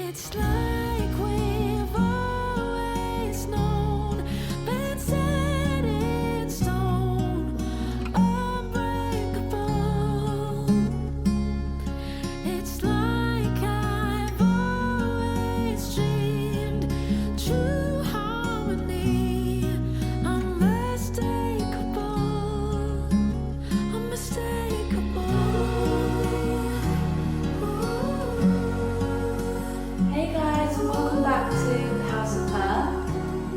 It's like we've always known, been set in stone, unbreakable. It's like I've always dreamed, true harmony, unmistakable, unmistakable. Hey guys, and welcome back to the House of H.E.R.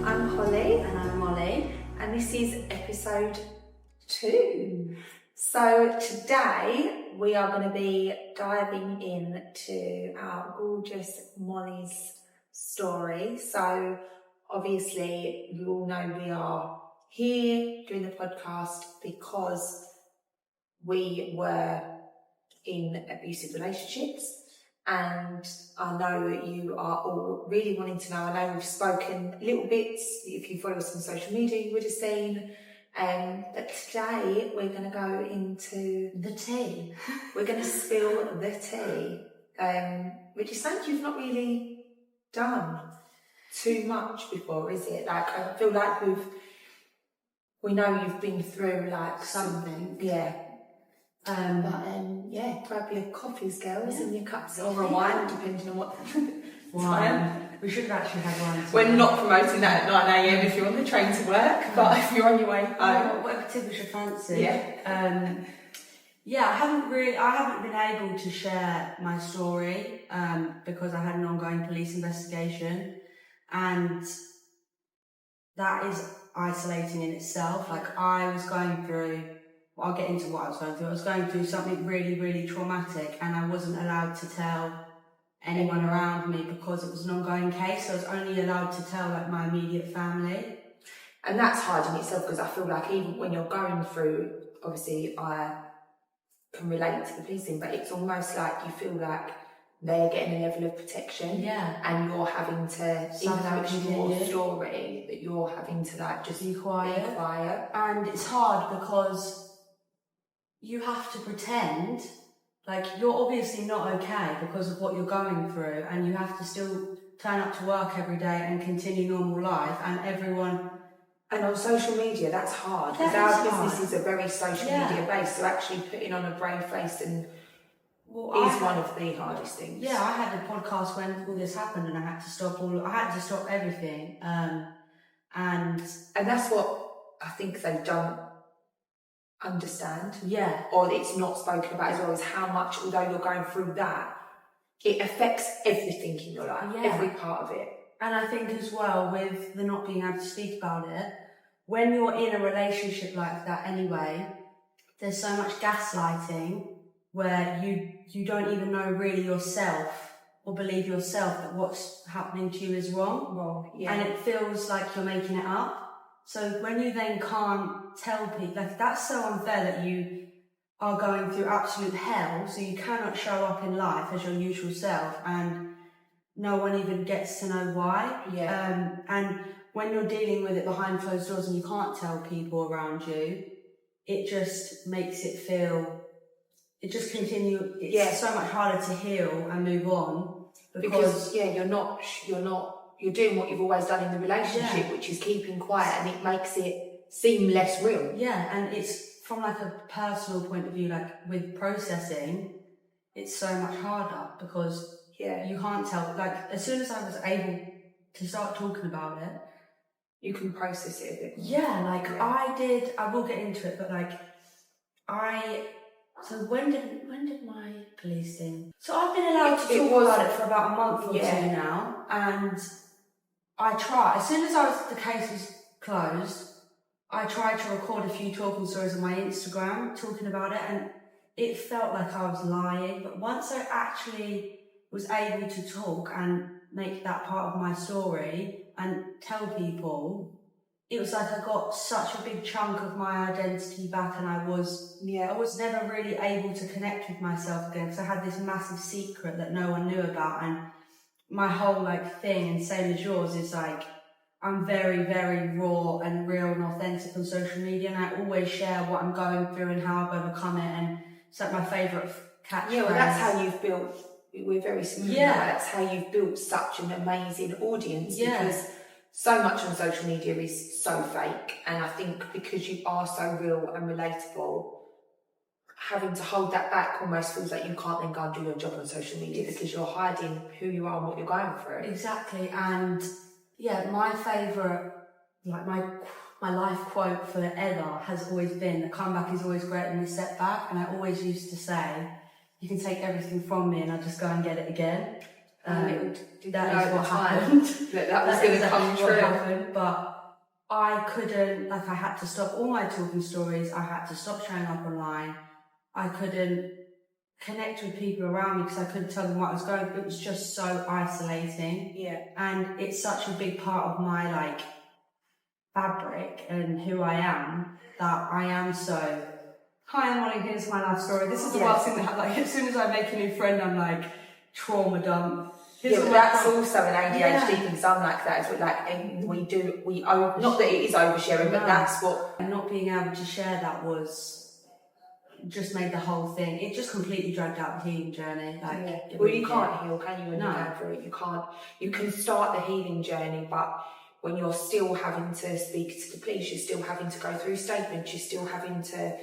I'm Holly, And I'm Molly. and this is episode 2. So today we are going to be diving into our gorgeous Mollie's story. So obviously you all know we are here doing the podcast because we were in abusive relationships. And I know you are all really wanting to know. I know we've spoken little bits. If you follow us on social media, you would have seen. But today we're going to go into The tea. we're going to spill the tea, which is something you've not really done too much before, is it? Like I feel like we know you've been through like Something. yeah. But Yeah, grab your coffees, girls, Yeah. and your cups Or of a tea, wine. depending on what wine. We should have actually had wine. We're not promoting that at 9 a.m. if you're on the train to work, but if you're on your way home. Whatever tickles your fancy. Yeah. Yeah, I haven't been able to share my story because I had an ongoing police investigation, and that is isolating in itself. Like I was going through, I'll get into what I was going through. I was going through something really, really traumatic, and I wasn't allowed to tell anyone around me because it was an ongoing case. So I was only allowed to tell like my immediate family. And that's hard in itself because I feel like even when you're going through, obviously I can relate to the policing, but it's almost like you feel like they're getting a level of protection. Yeah. And you're having to, even though it's your Continue. story, that you're having to like just Be quiet. Be quiet. And it's hard because you have to pretend like you're obviously not okay because of what you're going through, and you have to still turn up to work every day and continue normal life, and everyone. And on social media, that's hard because That is our hard. businesses are very social Yeah. media based. So actually putting on a brave face and Well, is one of the hardest things. Yeah, I had a podcast when all this happened, and I had to stop everything. And that's what I think they don't understand, yeah, or it's not spoken about as well, is how much, although you're going through that, it affects everything in your life, Yeah. every part of it. and I think as well with the not being able to speak about it, when you're in a relationship like that anyway, there's so much gaslighting where you don't even know really yourself or believe yourself that what's happening to you is wrong. Wrong, yeah. And it feels like you're making it up. So when you then can't tell people, like that's so unfair that you are going through absolute hell, so you cannot show up in life as your usual self, and no one even gets to know why. Yeah. And when you're dealing with it behind closed doors and you can't tell people around you, it just makes it feel, it just continue. It's Yeah. so much harder to heal and move on Because you're doing what you've always done in the relationship, Yeah. which is keeping quiet, and it makes it seem less real. yeah, and it's from like a personal point of view, like with processing, it's so much harder because Yeah. you can't tell. Like as soon as I was able to start talking about it, You can process it a bit more. yeah, like Yeah. I will get into it, but like so when did my police thing? So I've been allowed to It talk was- about it for about a month or Yeah. two now, and as soon as the case was closed, I tried to record a few talking stories on my Instagram talking about it, and it felt like I was lying. But once I actually was able to talk and make that part of my story and tell people, it was like I got such a big chunk of my identity back, and I was never really able to connect with myself again because I had this massive secret that no one knew about. And my whole like thing, and same as yours, is like I'm very, very raw and real and authentic on social media, and I always share what I'm going through and how I've overcome it, and it's like my favourite catchphrase. Yeah, well, that's how you've built we're very similar. Yeah. That's how you've built such an amazing audience, Yeah. because so much on social media is so fake, and I think because you are so real and relatable, having to hold that back almost feels like you can't then go and do your job on social media because you're hiding who you are and what you're going through. Exactly. And yeah, my favourite, like my life quote forever has always been, the comeback is always greater than the setback. And I always used to say, you can take everything from me and I'll just go and get it again. Did you That know is at what the time happened. that was going to come exactly what true. happened, but I couldn't, like, I had to stop all my talking stories. I had to stop showing up online. I couldn't connect with people around me because I couldn't tell them what I was going through. It was just so isolating. Yeah. And it's such a big part of my, like, fabric and who I am that I am so, hi, I'm Mollie, here's my life story. This is the worst thing that, like, as soon as I make a new friend, I'm like, trauma dump. Yeah, but that's also an ADHD Yeah. thing, because I'm like that. It's what, like, and not that it is oversharing, but No. that's what. And not being able to share that just made the whole thing. It just completely dragged out the healing journey. Like, it Well, really you can't heal, can you? When No. you're going through it, you can't. You can start the healing journey, but when you're still having to speak to the police, you're still having to go through statements, you're still having to,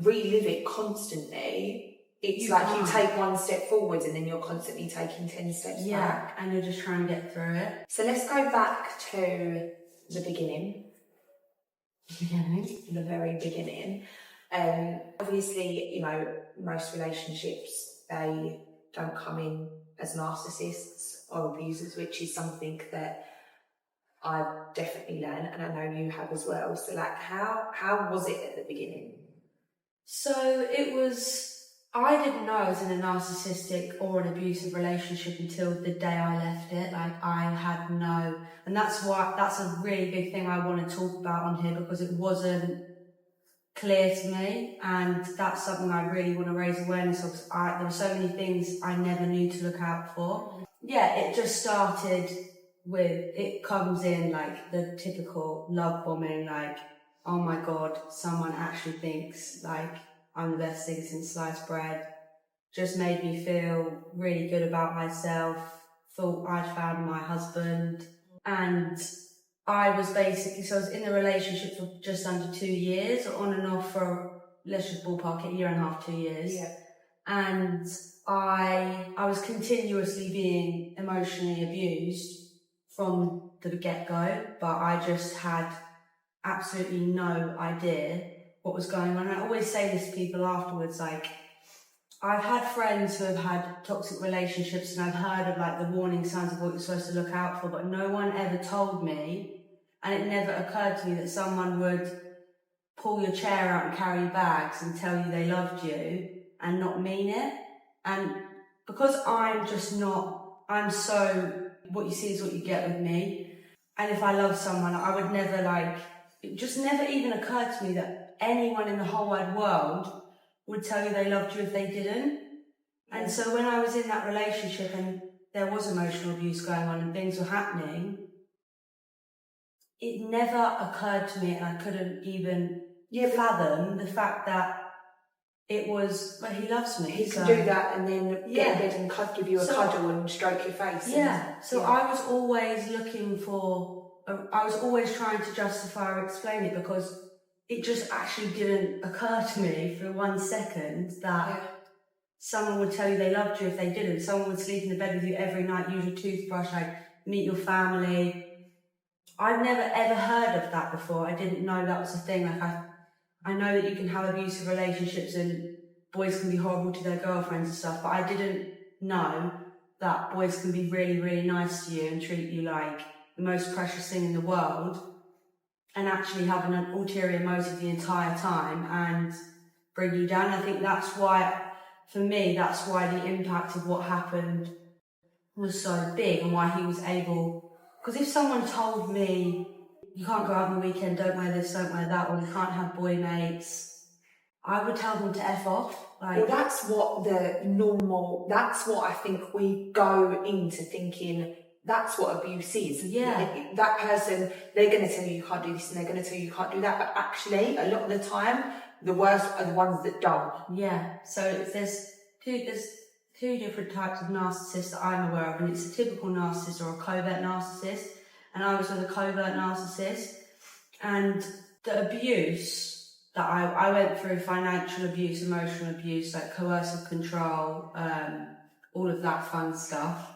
relive it constantly. It's like you take one step forward and then you're constantly taking 10 steps back. And you're just trying to get through it. So let's go back to the beginning. The very beginning. Obviously, most relationships, they don't come in as narcissists or abusers, which is something that I've definitely learned, and I know you have as well. So, like, how was it at the beginning? So it was, I didn't know I was in a narcissistic or an abusive relationship until the day I left it. Like, I had no, and that's a really big thing I want to talk about on here, because it wasn't clear to me, and that's something I really want to raise awareness of. There were so many things I never knew to look out for. Yeah, it just started with, it comes in like the typical love bombing, like, oh my God, someone actually thinks like I'm the best thing since sliced bread. Just made me feel really good about myself, thought I'd found my husband. And I was in a relationship for just under 2 years, on and off for, let's just ballpark it, 1.5 years, 2 years. Yeah. And I was continuously being emotionally abused from the get-go, but I just had absolutely no idea what was going on. I always say this to people afterwards, like, I've had friends who have had toxic relationships and I've heard of like the warning signs of what you're supposed to look out for, but no one ever told me, and it never occurred to me that someone would pull your chair out and carry your bags and tell you they loved you and not mean it. And because I'm so, what you see is what you get with me. And if I love someone, I would never it just never even occurred to me that anyone in the whole wide world would tell you they loved you if they didn't. And so when I was in that relationship and there was emotional abuse going on and things were happening, it never occurred to me, and I couldn't even fathom the fact that it was, well, he loves me. He can do that and then get in bed and give you a cuddle and stroke your face. I was always I was always trying to justify or explain it, because it just actually didn't occur to me for 1 second that someone would tell you they loved you if they didn't. Someone would sleep in the bed with you every night, use your toothbrush, meet your family. I've never ever heard of that before. I didn't know that was a thing. Like, I know that you can have abusive relationships and boys can be horrible to their girlfriends and stuff, but I didn't know that boys can be really, really nice to you and treat you like the most precious thing in the world, and actually having an ulterior motive the entire time and bring you down. I think that's why, for me, that's why the impact of what happened was so big, and why he was able, because if someone told me, you can't go out on the weekend, don't wear this, don't wear that, or you can't have boy mates, I would tell them to F off. Well, that's what that's what I think we go into thinking, that's what abuse is. Yeah. That person, they're going to tell you can't do this and they're going to tell you can't do that, but actually, a lot of the time, the worst are the ones that don't. Yeah. So there's two different types of narcissists that I'm aware of, and it's a typical narcissist or a covert narcissist. And I was with a covert narcissist, and the abuse that I went through, financial abuse, emotional abuse, like coercive control, all of that fun stuff.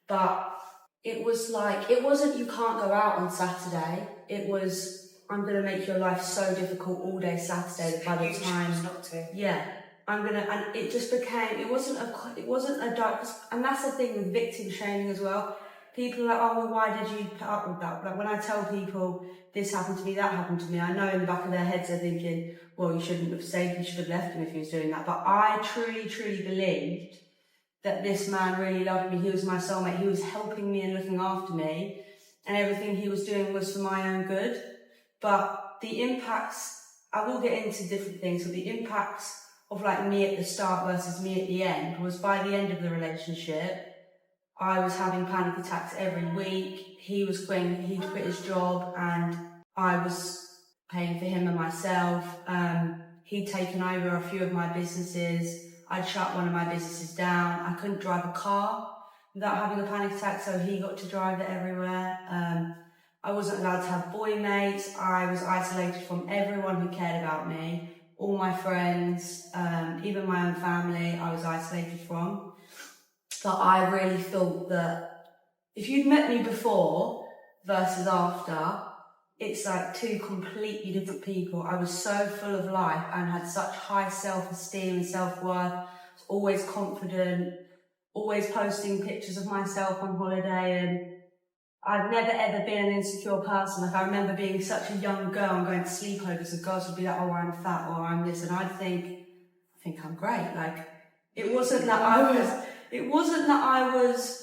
But it was like, it wasn't you can't go out on Saturday. It was, I'm going to make your life so difficult all day Saturday that by the time, not to. yeah, and it just became, it wasn't a dark, and that's the thing with victim shaming as well. People are like, oh, well, why did you put up with that? Like when I tell people this happened to me, that happened to me, I know in the back of their heads they're thinking, well, you shouldn't have stayed, you should have left him if he was doing that. But I truly, truly believed that this man really loved me. He was my soulmate. He was helping me and looking after me, and everything he was doing was for my own good. But the impacts, I will get into different things, but the impacts of like me at the start versus me at the end was by the end of the relationship, I was having panic attacks every week. He'd quit his job, and I was paying for him and myself. He'd taken over a few of my businesses. I'd shut one of my businesses down. I couldn't drive a car without having a panic attack, so he got to drive it everywhere. I wasn't allowed to have boy mates. I was isolated from everyone who cared about me. All my friends, even my own family, I was isolated from. But I really thought that if you'd met me before versus after, it's like two completely different people. I was so full of life and had such high self-esteem and self-worth, always confident, always posting pictures of myself on holiday, and I've never ever been an insecure person. Like I remember being such a young girl and going to sleepovers and girls would be like, oh, I'm fat or I'm this, and I'd think, I think I'm great. Like it wasn't that I was.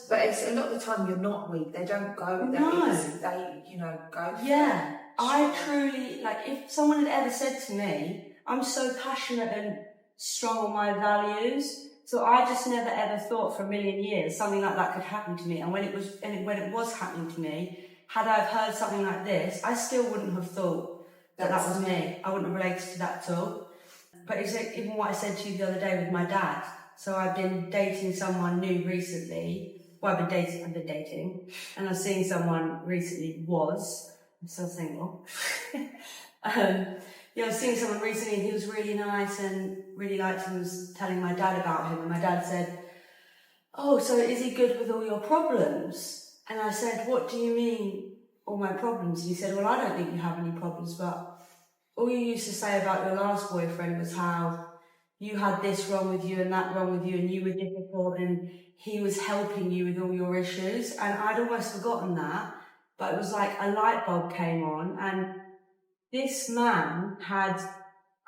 But it's a lot of the time you're not weak. They don't go. They go. Yeah, I truly like. If someone had ever said to me, I'm so passionate and strong on my values, so I just never ever thought for a million years something like that could happen to me. And when it was happening to me, had I heard something like this, I still wouldn't have thought that was me. I wouldn't have related to that at all. But it's like even what I said to you the other day with my dad. So I've been dating someone new recently. Well, I've been dating, and I was seeing someone recently. I'm still single. I was seeing someone recently, and he was really nice and really liked him. Was telling my dad about him, and my dad said, "Oh, so is he good with all your problems?" And I said, "What do you mean, all my problems?" And he said, "Well, I don't think you have any problems, but all you used to say about your last boyfriend was how you had this wrong with you and that wrong with you, and you were difficult, and he was helping you with all your issues." And I'd almost forgotten that, but it was like a light bulb came on, and this man had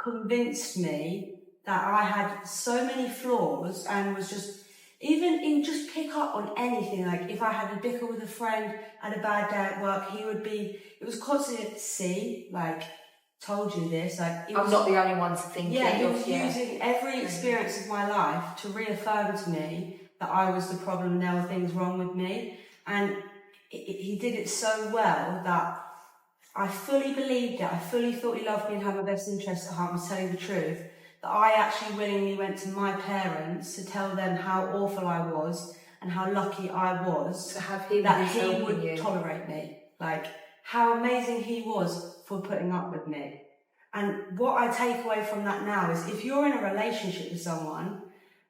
convinced me that I had so many flaws and was just, even in just pick up on anything, like if I had a bicker with a friend, had a bad day at work, it was constantly, see, like, told you this, like I'm not the only one to think. Yeah, he was using every experience of my life to reaffirm to me that I was the problem, there were things wrong with me, and he did it so well that I fully believed it. I fully thought he loved me and had my best interests at heart and was telling the truth, that I actually willingly went to my parents to tell them how awful I was and how lucky I was to have him that he would tolerate me. Like how amazing he was for putting up with me. And what I take away from that now is if you're in a relationship with someone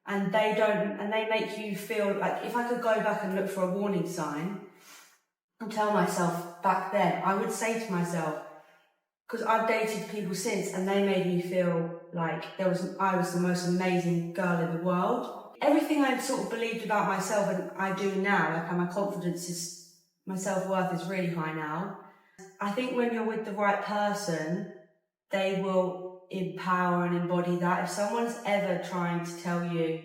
and they make you feel like, if I could go back and look for a warning sign and tell myself back then, I would say to myself, because I've dated people since and they made me feel like I was the most amazing girl in the world. Everything I sort of believed about myself and I do now, like my confidence is, my self-worth is really high now. I think when you're with the right person, they will empower and embody that. If someone's ever trying to tell you,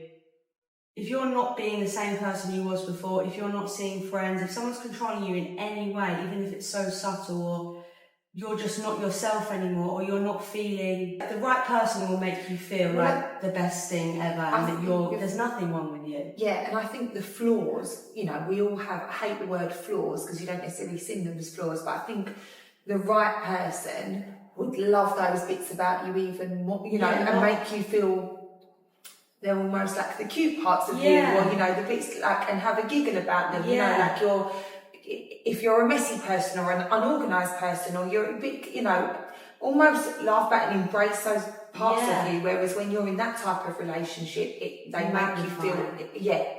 if you're not being the same person you was before, if you're not seeing friends, if someone's controlling you in any way, even if it's so subtle, or you're just not yourself anymore, or you're not feeling, the right person will make you feel like the best thing ever, and that there's nothing wrong with you. Yeah, and I think the flaws, we all have, I hate the word flaws because you don't necessarily see them as flaws, but I think the right person would love those bits about you even more, and make you feel they're almost like the cute parts of you, Yeah. or, you know, the bits like, and have a giggle about them, you know, Yeah. like if you're a messy person or an unorganised person, or you're a bit, you know, almost laugh at and embrace those parts Yeah. of you, whereas when you're in that type of relationship, they make you feel,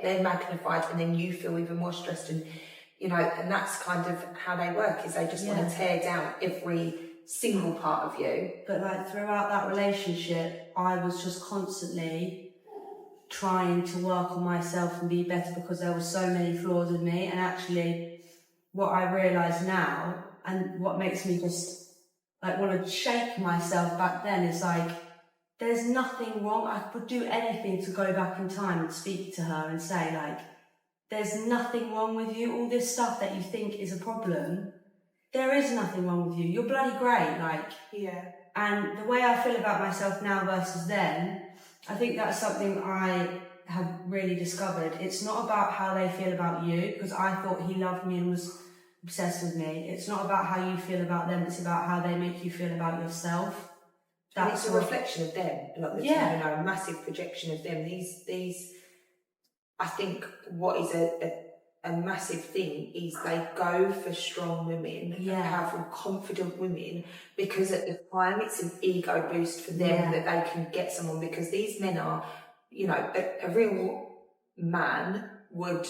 they're magnified, and then you feel even more stressed, and, you know, and that's kind of how they work, is they just want to tear down every single part of you. But like throughout that relationship, I was just constantly trying to work on myself and be better, because there were so many flaws in me. And actually, what I realise now, and what makes me just like want to shake myself back then, is like, there's nothing wrong. I would do anything to go back in time and speak to her and say, like, there's nothing wrong with you. All this stuff that you think is a problem, there is nothing wrong with you. You're bloody great, like. Yeah. And the way I feel about myself now versus then, I think that's something I have really discovered. It's not about how they feel about you, because I thought he loved me and was obsessed with me. It's not about how you feel about them, it's about how they make you feel about yourself. And it's a reflection of them, a lot of the time, you know, a massive projection of them. These, I think what is a massive thing is they go for strong women, powerful, confident women, because at the time it's an ego boost for them that they can get someone, because these men are, you know, a real man would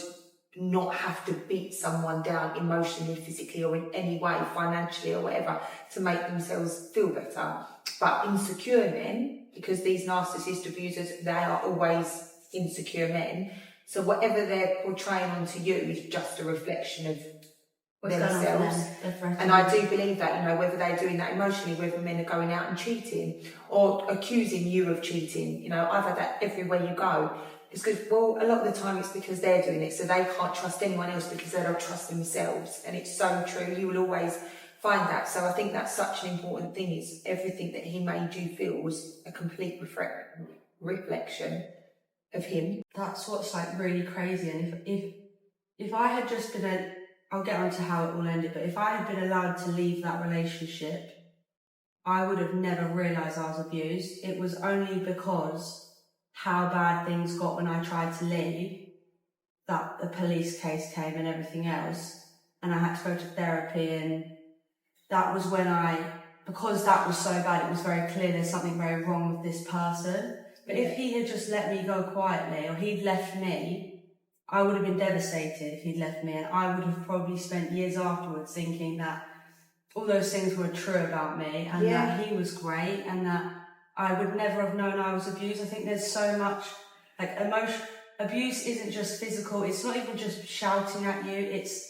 not have to beat someone down emotionally, physically, or in any way, financially or whatever, to make themselves feel better. But insecure men, because these narcissist abusers, they are always insecure men, so whatever they're portraying onto you is just a reflection of themselves. And I do believe that, you know, whether they're doing that emotionally, whether men are going out and cheating or accusing you of cheating, you know, I've had that everywhere you go. It's because, well, a lot of the time it's because they're doing it, so they can't trust anyone else because they don't trust themselves. And it's so true. You will always find that. So I think that's such an important thing, is everything that he made you feel was a complete reflection of him. That's what's like really crazy. And if I had just been I'll get on to how it all ended, but if I had been allowed to leave that relationship, I would have never realised I was abused. It was only because how bad things got when I tried to leave that the police case came and everything else, and I had to go to therapy, and that was when because that was so bad, it was very clear there's something very wrong with this person. But if he had just let me go quietly, or he'd left me, I would have been devastated if he'd left me, and I would have probably spent years afterwards thinking that all those things were true about me, and that he was great, and that I would never have known I was abused. I think there's so much, like, abuse isn't just physical, it's not even just shouting at you, it's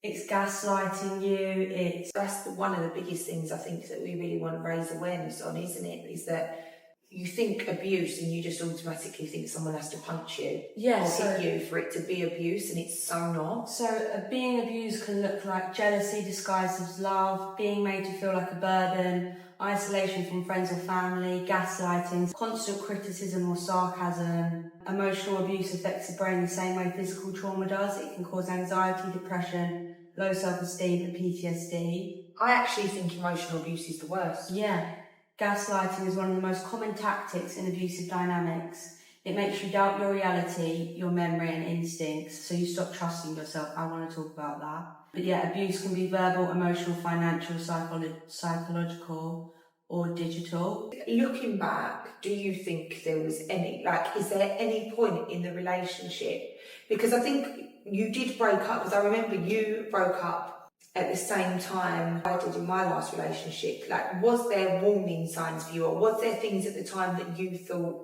gaslighting you, That's one of the biggest things I think that we really want to raise awareness on, isn't it? Is that you think abuse and you just automatically think someone has to punch you or hit you for it to be abuse, and it's so not. So being abused can look like jealousy disguised as love, being made to feel like a burden, isolation from friends or family, gaslighting, constant criticism or sarcasm. Emotional abuse affects the brain the same way physical trauma does. It can cause anxiety, depression, low self-esteem and PTSD. I actually think emotional abuse is the worst. Yeah. Gaslighting is one of the most common tactics in abusive dynamics. It makes you doubt your reality, your memory and instincts, so you stop trusting yourself. I want to talk about that. But yeah, abuse can be verbal, emotional, financial, psychological or digital. Looking back, do you think there was is there any point in the relationship? Because I think you did break up, because I remember you broke up at the same time I did in my last relationship. Like, was there warning signs for you, or was there things at the time that you thought,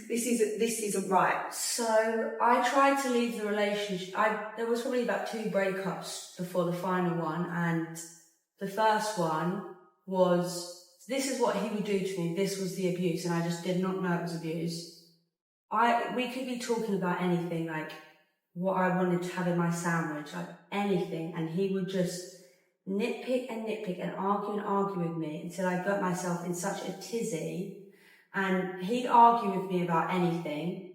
this isn't right? So I tried to leave the relationship. There was probably about 2 breakups before the final one, and the first one was, this is what he would do to me, this was the abuse, and I just did not know it was abuse. We could be talking about anything, like what I wanted to have in my sandwich, like anything, and he would just nitpick and argue with me until I got myself in such a tizzy. And he'd argue with me about anything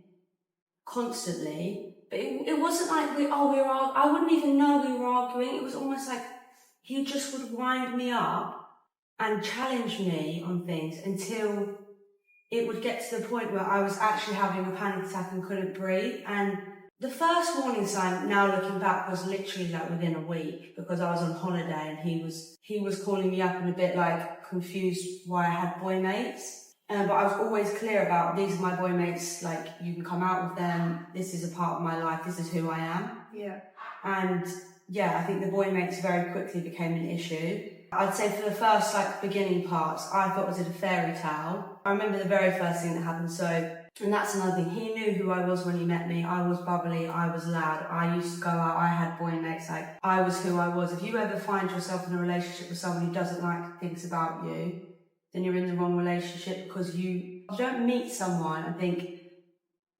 constantly, but it wasn't like I wouldn't even know we were arguing. It was almost like he just would wind me up and challenge me on things until it would get to the point where I was actually having a panic attack and couldn't breathe. And the first warning sign, now looking back, was literally like within a week, because I was on holiday and he was calling me up and a bit like confused why I had boy mates. But I was always clear about, these are my boy mates, like, you can come out with them, this is a part of my life, this is who I am. Yeah. And yeah, I think the boy mates very quickly became an issue. I'd say for the first like beginning parts, I thought it was a fairy tale. I remember the very first thing that happened, and that's another thing, he knew who I was when he met me. I was bubbly, I was loud, I used to go out, I had boy mates, like, I was who I was. If you ever find yourself in a relationship with someone who doesn't like things about you, then you're in the wrong relationship, because you don't meet someone and think,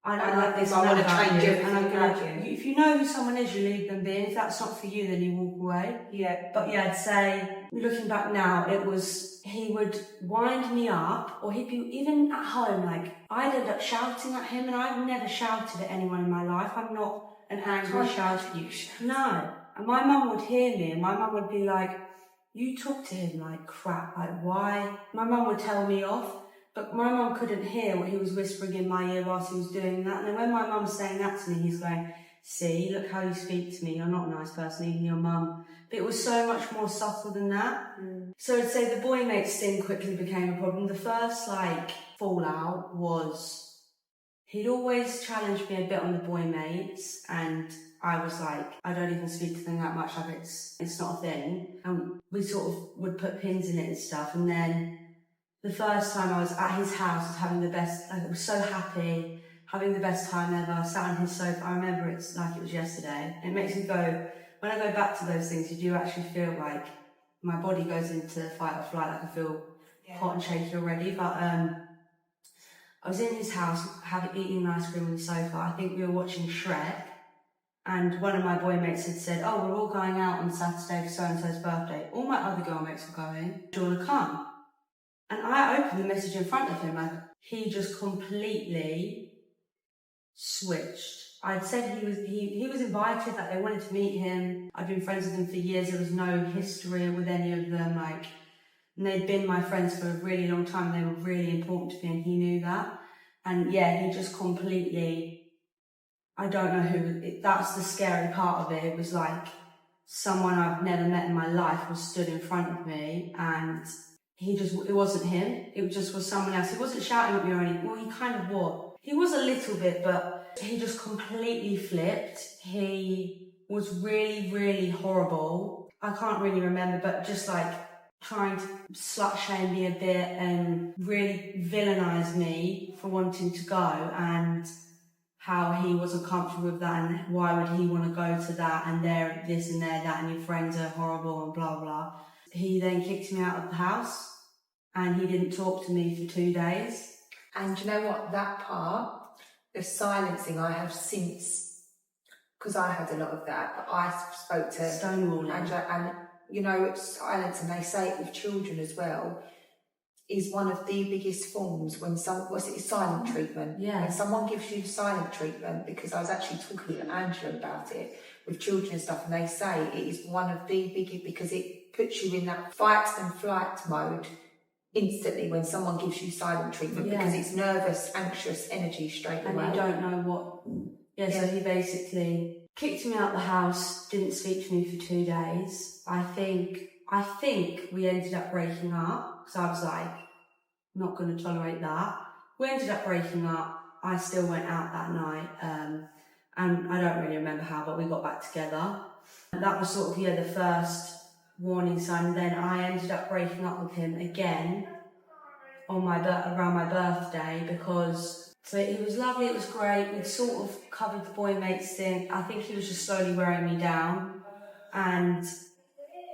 I don't like this, I want to change you, everything about you. If you know who someone is, you leave them be, and if that's not for you, then you walk away. Yeah. But yeah, I'd say, looking back now, it was, he would wind me up, or he'd be, even at home, like, I'd end up shouting at him, and I've never shouted at anyone in my life. I'm not an angry shouter. No. And my mum would hear me, and my mum would be like, you talk to him like crap, like why? My mum would tell me off, but my mum couldn't hear what he was whispering in my ear whilst he was doing that. And then when my mum's saying that to me, he's going, see, look how you speak to me, you're not a nice person, even your mum. But it was so much more subtle than that. So I'd say the boy mates thing quickly became a problem. The first like fallout was, he'd always challenged me a bit on the boy mates, and I was like, I don't even speak to them that much, like it's not a thing. And we sort of would put pins in it and stuff. And then the first time I was at his house, I was having the best, I was so happy, having the best time ever, sat on his sofa. I remember it's like it was yesterday. It makes me go, when I go back to those things, you do actually feel like my body goes into fight or flight, like I feel hot and shaky already. But I was in his house, eating ice cream on the sofa. I think we were watching Shrek. And one of my boy mates had said, oh, we're all going out on Saturday for so-and-so's birthday. All my other girl mates are going. Do you want to come? And I opened the message in front of him, and he just completely switched. I'd said he was invited, that they wanted to meet him. I'd been friends with him for years. There was no history with any of them. Like, and they'd been my friends for a really long time. They were really important to me, and he knew that. And yeah, he just completely, I don't know who, that's the scary part of it. It was like someone I've never met in my life was stood in front of me, and it wasn't him. It just was someone else. He wasn't shouting at me or anything. Well, he kind of was. He was a little bit, but he just completely flipped. He was really, really horrible. I can't really remember, but just like trying to slut shame me a bit and really villainise me for wanting to go, and how he wasn't comfortable with that, and why would he want to go to that, and they're this and they're that, and your friends are horrible and blah blah. He then kicked me out of the house, and he didn't talk to me for 2 days. And you know what, that part, the silencing, I have since, because I had a lot of that, but I spoke to Stonewalling. Angela, and you know, silence, and they say it with children as well, is one of the biggest forms when silent treatment. Yeah. When someone gives you silent treatment, because I was actually talking to Angela about it with children and stuff, and they say it is one of the biggest, because it puts you in that fight and flight mode instantly when someone gives you silent treatment, because it's nervous, anxious energy straight away. And you don't know what. So he basically kicked me out the house, didn't speak to me for 2 days. I think we ended up breaking up, because I was like, I'm not going to tolerate that. We ended up breaking up. I still went out that night, and I don't really remember how, but we got back together. And that was sort of, the first warning sign. Then I ended up breaking up with him again on around my birthday, because so it was lovely, it was great. We'd sort of covered the boy mates thing. I think he was just slowly wearing me down, and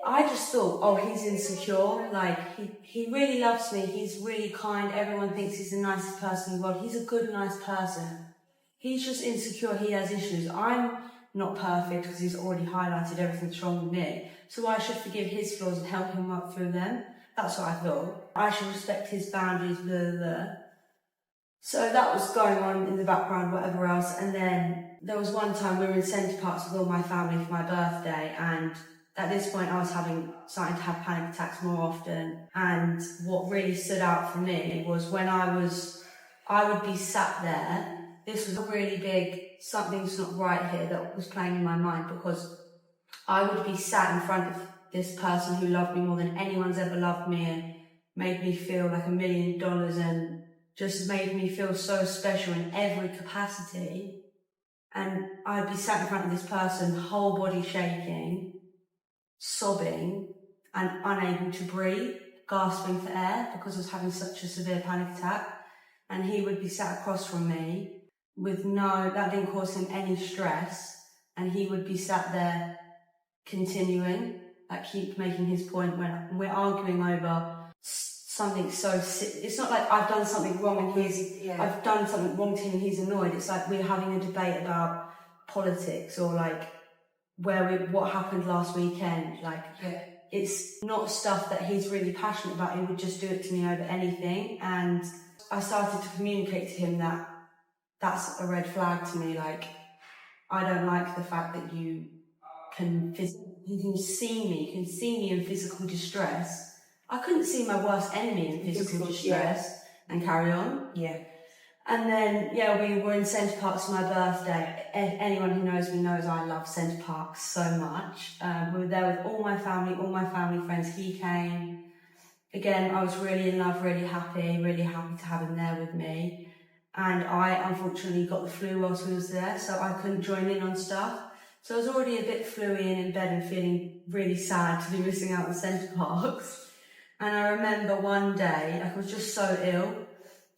I just thought, oh, he's insecure. Like, he really loves me. He's really kind. Everyone thinks he's the nicest person in the world. He's a good, nice person. He's just insecure. He has issues. I'm not perfect, because he's already highlighted everything that's wrong with me. So I should forgive his flaws and help him work through them. That's what I thought. I should respect his boundaries, blah, blah, blah. So that was going on in the background, whatever else. And then there was one time we were in Centerparks with all my family for my birthday, and at this point I was starting to have panic attacks more often. And what really stood out for me was when I was I would be sat there. This was a really big, something's not right here, that was playing in my mind, because I would be sat in front of this person who loved me more than anyone's ever loved me, and made me feel like $1 million, and just made me feel so special in every capacity. And I'd be sat in front of this person, whole body shaking, sobbing, and unable to breathe, gasping for air because I was having such a severe panic attack. And he would be sat across from me with that didn't cause him any stress. And he would be sat there continuing, keep making his point when we're arguing over something so it's not like I've done something wrong and I've done something wrong to him and he's annoyed. It's like we're having a debate about politics, or what happened last weekend. It's not stuff that he's really passionate about. He would just do it to me over anything. And I started to communicate to him that that's a red flag to me. I don't like the fact that you can see me in physical distress. I couldn't see my worst enemy in physical distress and carry on. Yeah. And then, we were in Centerparks for my birthday. Anyone who knows me knows I love Centerparks so much. We were there with all my family friends. He came. Again, I was really in love, really happy to have him there with me. And I unfortunately got the flu whilst we was there, so I couldn't join in on stuff. So I was already a bit fluey and in bed and feeling really sad to be missing out on Centerparks. And I remember one day, I was just so ill.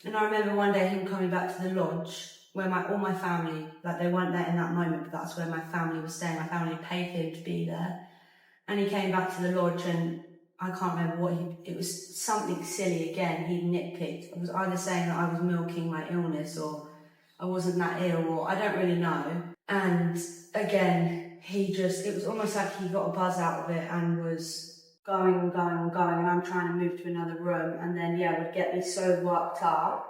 And I remember one day him coming back to the lodge where all my family, they weren't there in that moment, but that's where my family was staying. My family paid him to be there. And he came back to the lodge, and I can't remember it was something silly again. He nitpicked. I was either saying that I was milking my illness, or I wasn't that ill, or I don't really know. And again, it was almost like he got a buzz out of it and was going, and I'm trying to move to another room, and then would get me so worked up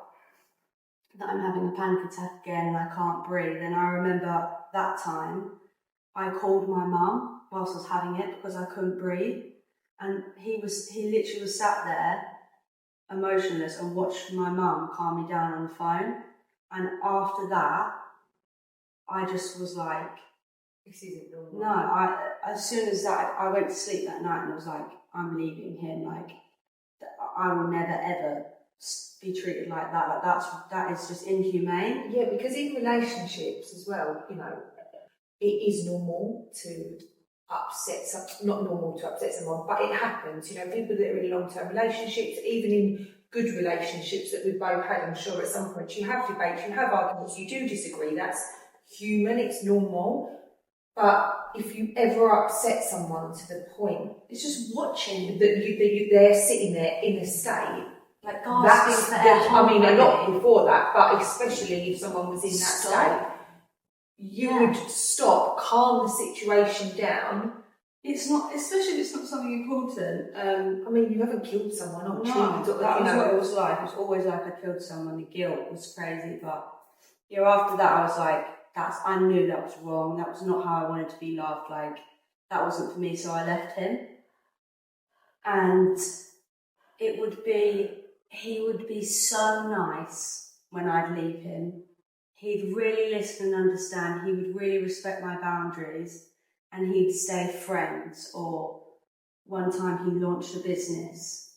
that I'm having a panic attack again and I can't breathe. And I remember that time I called my mum whilst I was having it because I couldn't breathe, and he literally was sat there emotionless and watched my mum calm me down on the phone. And after that, I just was like, this isn't normal. No, as soon as that, I went to sleep that night and was like, I'm leaving him. I will never ever be treated like that. That is just inhumane. Yeah, because in relationships as well, it is normal to not normal to upset someone, but it happens. People that are in long-term relationships, even in good relationships that we've both had, I'm sure at some point you have debates, you have arguments, you do disagree. That's human, it's normal. But if you ever upset someone to the point, It's just watching that they're sitting there in a state, gasping for air. a lot before that, but especially if someone was in that state, you would stop, calm the situation down. It's not, especially if it's not something important. You haven't killed someone, not No, that was what it was like. It was always like I killed someone. The guilt was crazy, but after that I was like, I knew that was wrong. That was not how I wanted to be loved. That wasn't for me, so I left him. And he would be so nice when I'd leave him. He'd really listen and understand. He would really respect my boundaries, and he'd stay friends. Or one time he launched a business.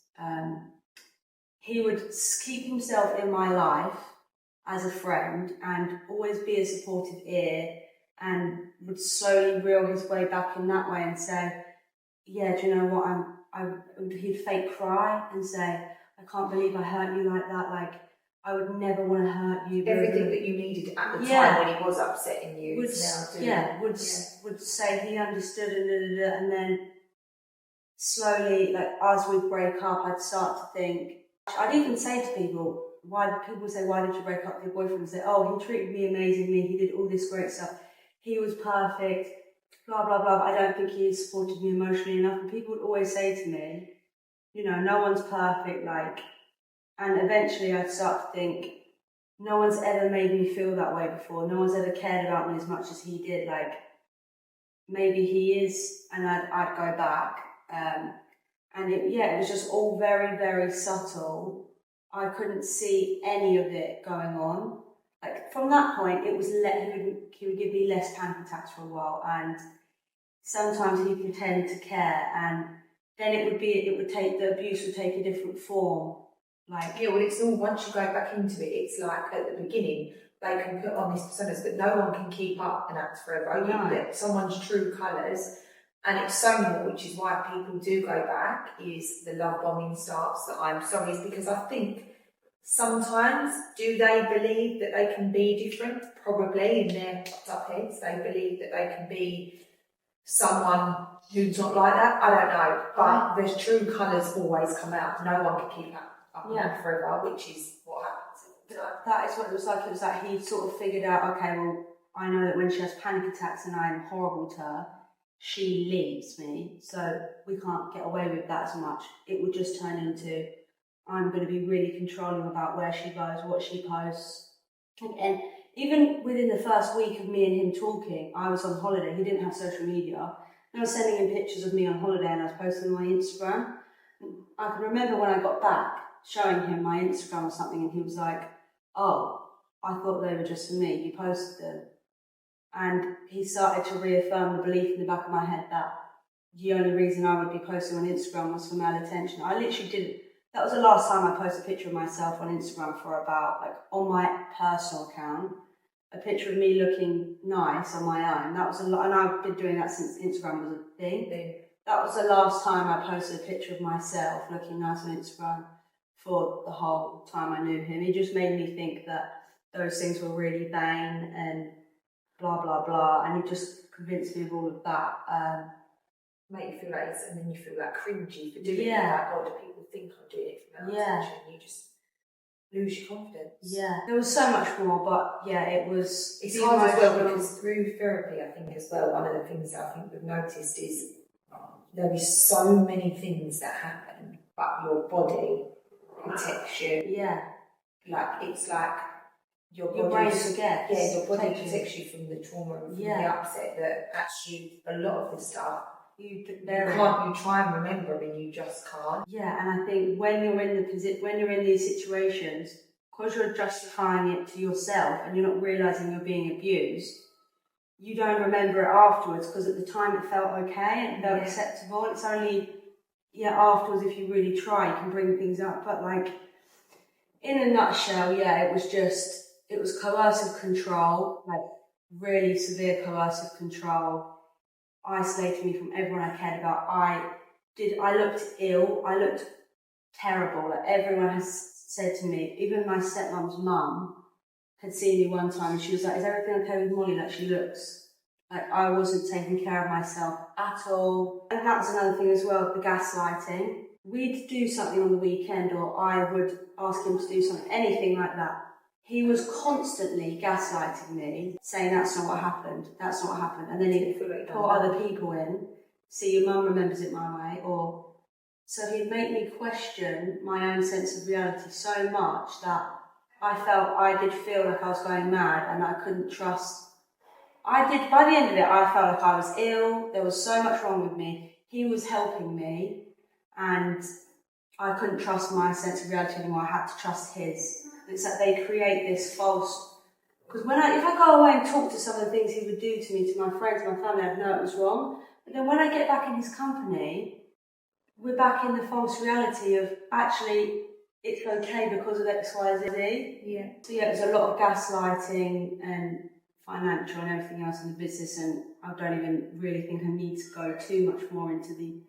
He would keep himself in my life as a friend and always be a supportive ear, and would slowly reel his way back in that way and say, yeah, do you know what, he'd fake cry and say, I can't believe I hurt you like that, I would never want to hurt you. Everything that you needed at the time when he was upsetting you. Would say he understood and then slowly, as we break up, I'd start to think, I'd even say to people, why did you break up with your boyfriend? And say, oh, he treated me amazingly, he did all this great stuff, he was perfect, blah, blah, blah, but I don't think he supported me emotionally enough. And people would always say to me, no one's perfect, and eventually I'd start to think, no one's ever made me feel that way before, no one's ever cared about me as much as he did, maybe he is, and I'd go back, and it was just all very, very subtle. I couldn't see any of it going on. Like from that point, it was he would give me less panic attacks for a while, and sometimes he'd pretend to care, and then the abuse would take a different form. Like Yeah, well, it's all, once you go back into it, it's like at the beginning, they can put on these personas, but no one can keep up and act forever. You No. get someone's true colours, and it's so more, which is why people do go back, is the love bombing starts, that I'm sorry, is because I think sometimes, do they believe that they can be different? Probably in their fucked up heads, they believe that they can be someone who's not like that. I don't know, but the true colours always come out. No one can keep up Yeah. forever, which is what happens. that is what it was like. It was like he sort of figured out, okay, well, I know that when she has panic attacks and I'm horrible to her, she leaves me, so we can't get away with that as much. It would just turn into, I'm going to be really controlling about where she goes, what she posts. And even within the first week of me and him talking, I was on holiday. He didn't have social media. And I was sending him pictures of me on holiday and I was posting on my Instagram. I can remember when I got back, showing him my Instagram or something, and he was like, oh, I thought they were just for me. You posted them. And he started to reaffirm the belief in the back of my head that the only reason I would be posting on Instagram was for male attention. I literally didn't. That was the last time I posted a picture of myself on Instagram for about, like, on my personal account, a picture of me looking nice on my own. That was a lot, and I've been doing that since Instagram was a thing. That was the last time I posted a picture of myself looking nice on Instagram for the whole time I knew him. He just made me think that those things were really vain and blah, blah, blah, and he just convinced me of all of that. Make you feel like it's, and then you feel like cringy for doing it. Yeah. Like, oh, do people think I'm doing it for male Yeah. attention? You just lose your confidence. Yeah, there was so much more, but yeah, it was. It's the hard as well emotional- because through therapy, I think as well, one of the things that I think we've noticed is there is so many things that happen, but your body protects you. Yeah, Like, it's like your your body brain forgets. Yeah, your body Takes you. protects you from the trauma and from the Yeah. upset that actually a lot of the stuff You you bury it. can't, you try and remember and you just can't. Yeah, and I think when you're in these situations, because you're justifying it to yourself and you're not realizing you're being abused, you don't remember it afterwards because at the time it felt okay and it felt Yeah. acceptable. It's only afterwards, if you really try, you can bring things up. But like, in a nutshell, it was coercive control, like really severe coercive control, isolating me from everyone I cared about. I looked ill, I looked terrible. Like, everyone has said to me, even my stepmom's mum had seen me one time and she was like, is everything okay with Mollie? Like, she looks like I wasn't taking care of myself at all. And that was another thing as well, the gaslighting. We'd do something on the weekend, or I would ask him to do something, anything like that. He was constantly gaslighting me, saying that's not what happened, and then he'd put other people in, see, your mum remembers it my way, or so he'd make me question my own sense of reality so much that I did feel like I was going mad and I couldn't trust. By the end of it, I felt like I was ill, there was so much wrong with me, he was helping me, and I couldn't trust my sense of reality anymore, I had to trust his. It's like they create this false, because if I go away and talk to some of the things he would do to me, to my friends, my family, I'd know it was wrong. But then when I get back in his company, we're back in the false reality of actually it's okay because of X, Y, Z. Yeah. So there's a lot of gaslighting and financial and everything else in the business, and I don't even really think I need to go too much more into the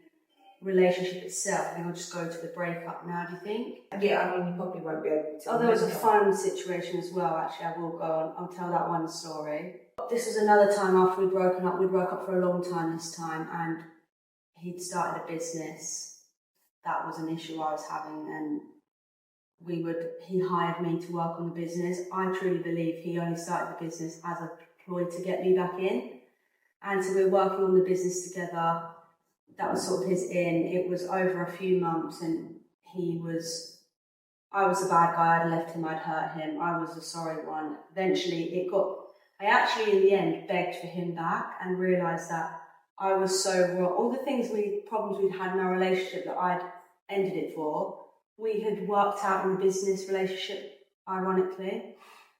relationship itself. I think I'll just go to the breakup now, do you think? Yeah, I mean, you probably won't be able to. Oh, there was a fun situation as well, actually. I will go on. I'll tell that one story. This was another time after we'd broken up. We'd broke up for a long time this time, and he'd started a business. That was an issue I was having, and he hired me to work on the business. I truly believe he only started the business as a ploy to get me back in. And so we were working on the business together. That was sort of his in. It was over a few months, and I was a bad guy, I'd left him, I'd hurt him, I was the sorry one. Eventually I actually in the end begged for him back and realised that I was so wrong. All the problems we'd had in our relationship that I'd ended it for, we had worked out in a business relationship, ironically.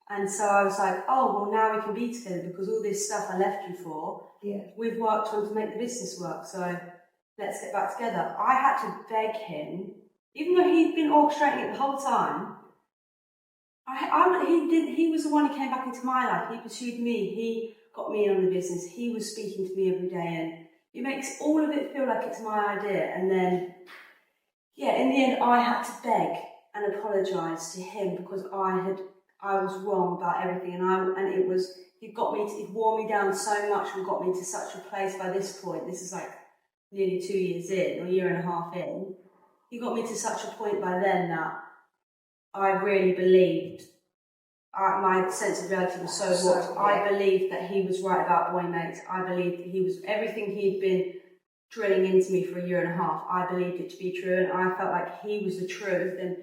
And so I was like, oh, well, now we can be together because all this stuff I left you for, we've worked on to make the business work. So let's get back together. I had to beg him, even though he'd been orchestrating it the whole time. He was the one who came back into my life. He pursued me. He got me in on the business. He was speaking to me every day, and it makes all of it feel like it's my idea. And then, yeah, in the end, I had to beg and apologise to him because I was wrong about everything, he wore me down so much and got me to such a place by this point. This is like nearly 2 years in, or a year and a half in. He got me to such a point by then that I really believed, my sense of reality was so warped. I believed that he was right about boy mates. I believed that he was, everything he'd been drilling into me for a year and a half, I believed it to be true, and I felt like he was the truth, and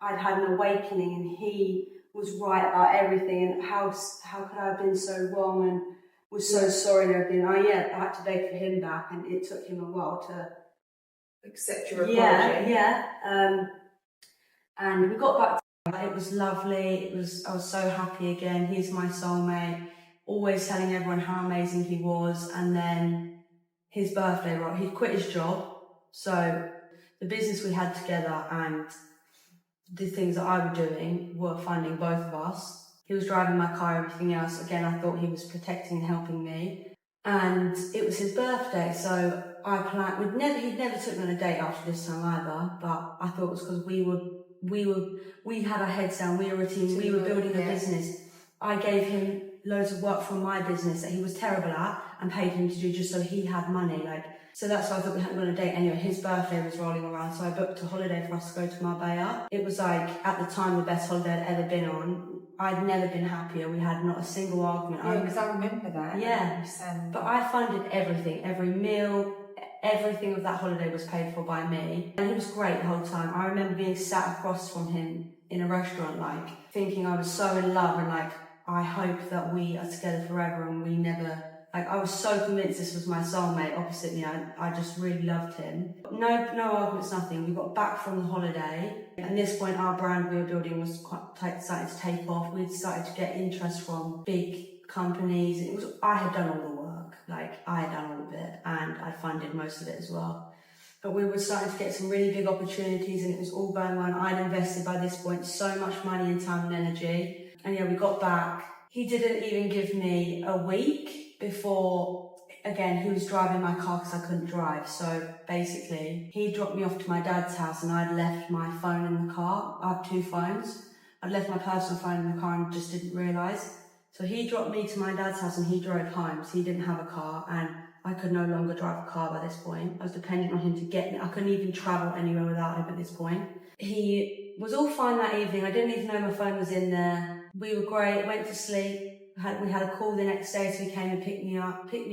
I'd had an awakening, and he was right about everything, and how could I have been so wrong, and was so sorry and everything. I had to beg for him back, and it took him a while to accept your apology. And we got back together. It was lovely. I was so happy again. He's my soulmate, always telling everyone how amazing he was. And then his birthday, right, he'd quit his job, so the business we had together and the things that I was doing were funding both of us. He was driving my car, everything else. Again, I thought he was protecting and helping me. And it was his birthday, so I planned. He'd never took me on a date after this time either. But I thought it was because we had our heads down. We were a team. We were building a business. I gave him loads of work from my business that he was terrible at, and paid him to do just so he had money. So that's why I thought we hadn't gone on a date anyway. His birthday was rolling around, so I booked a holiday for us to go to Marbella. It was like, at the time, the best holiday I'd ever been on. I'd never been happier. We had not a single argument. Yeah, because I remember that. Yeah, but I funded everything, every meal, everything of that holiday was paid for by me. And he was great the whole time. I remember being sat across from him in a restaurant, thinking I was so in love, and I hope that we are together forever, and we never... I was so convinced this was my soulmate opposite me. I just really loved him. No arguments, nothing. We got back from the holiday. At this point, our brand we were building was starting to take off. We'd started to get interest from big companies. I had done all the work. I had done all of it, and I funded most of it as well. But we were starting to get some really big opportunities, and it was all going on. I'd invested by this point so much money and time and energy. And yeah, we got back. He didn't even give me a week before, again, he was driving my car because I couldn't drive. So basically, he dropped me off to my dad's house, and I'd left my phone in the car. I have 2 phones. I'd left my personal phone in the car and just didn't realise. So he dropped me to my dad's house and he drove home. So he didn't have a car, and I could no longer drive a car by this point. I was dependent on him to get me. I couldn't even travel anywhere without him at this point. He was all fine that evening. I didn't even know my phone was in there. We were great, went to sleep. We had a call the next day, so he came and picked me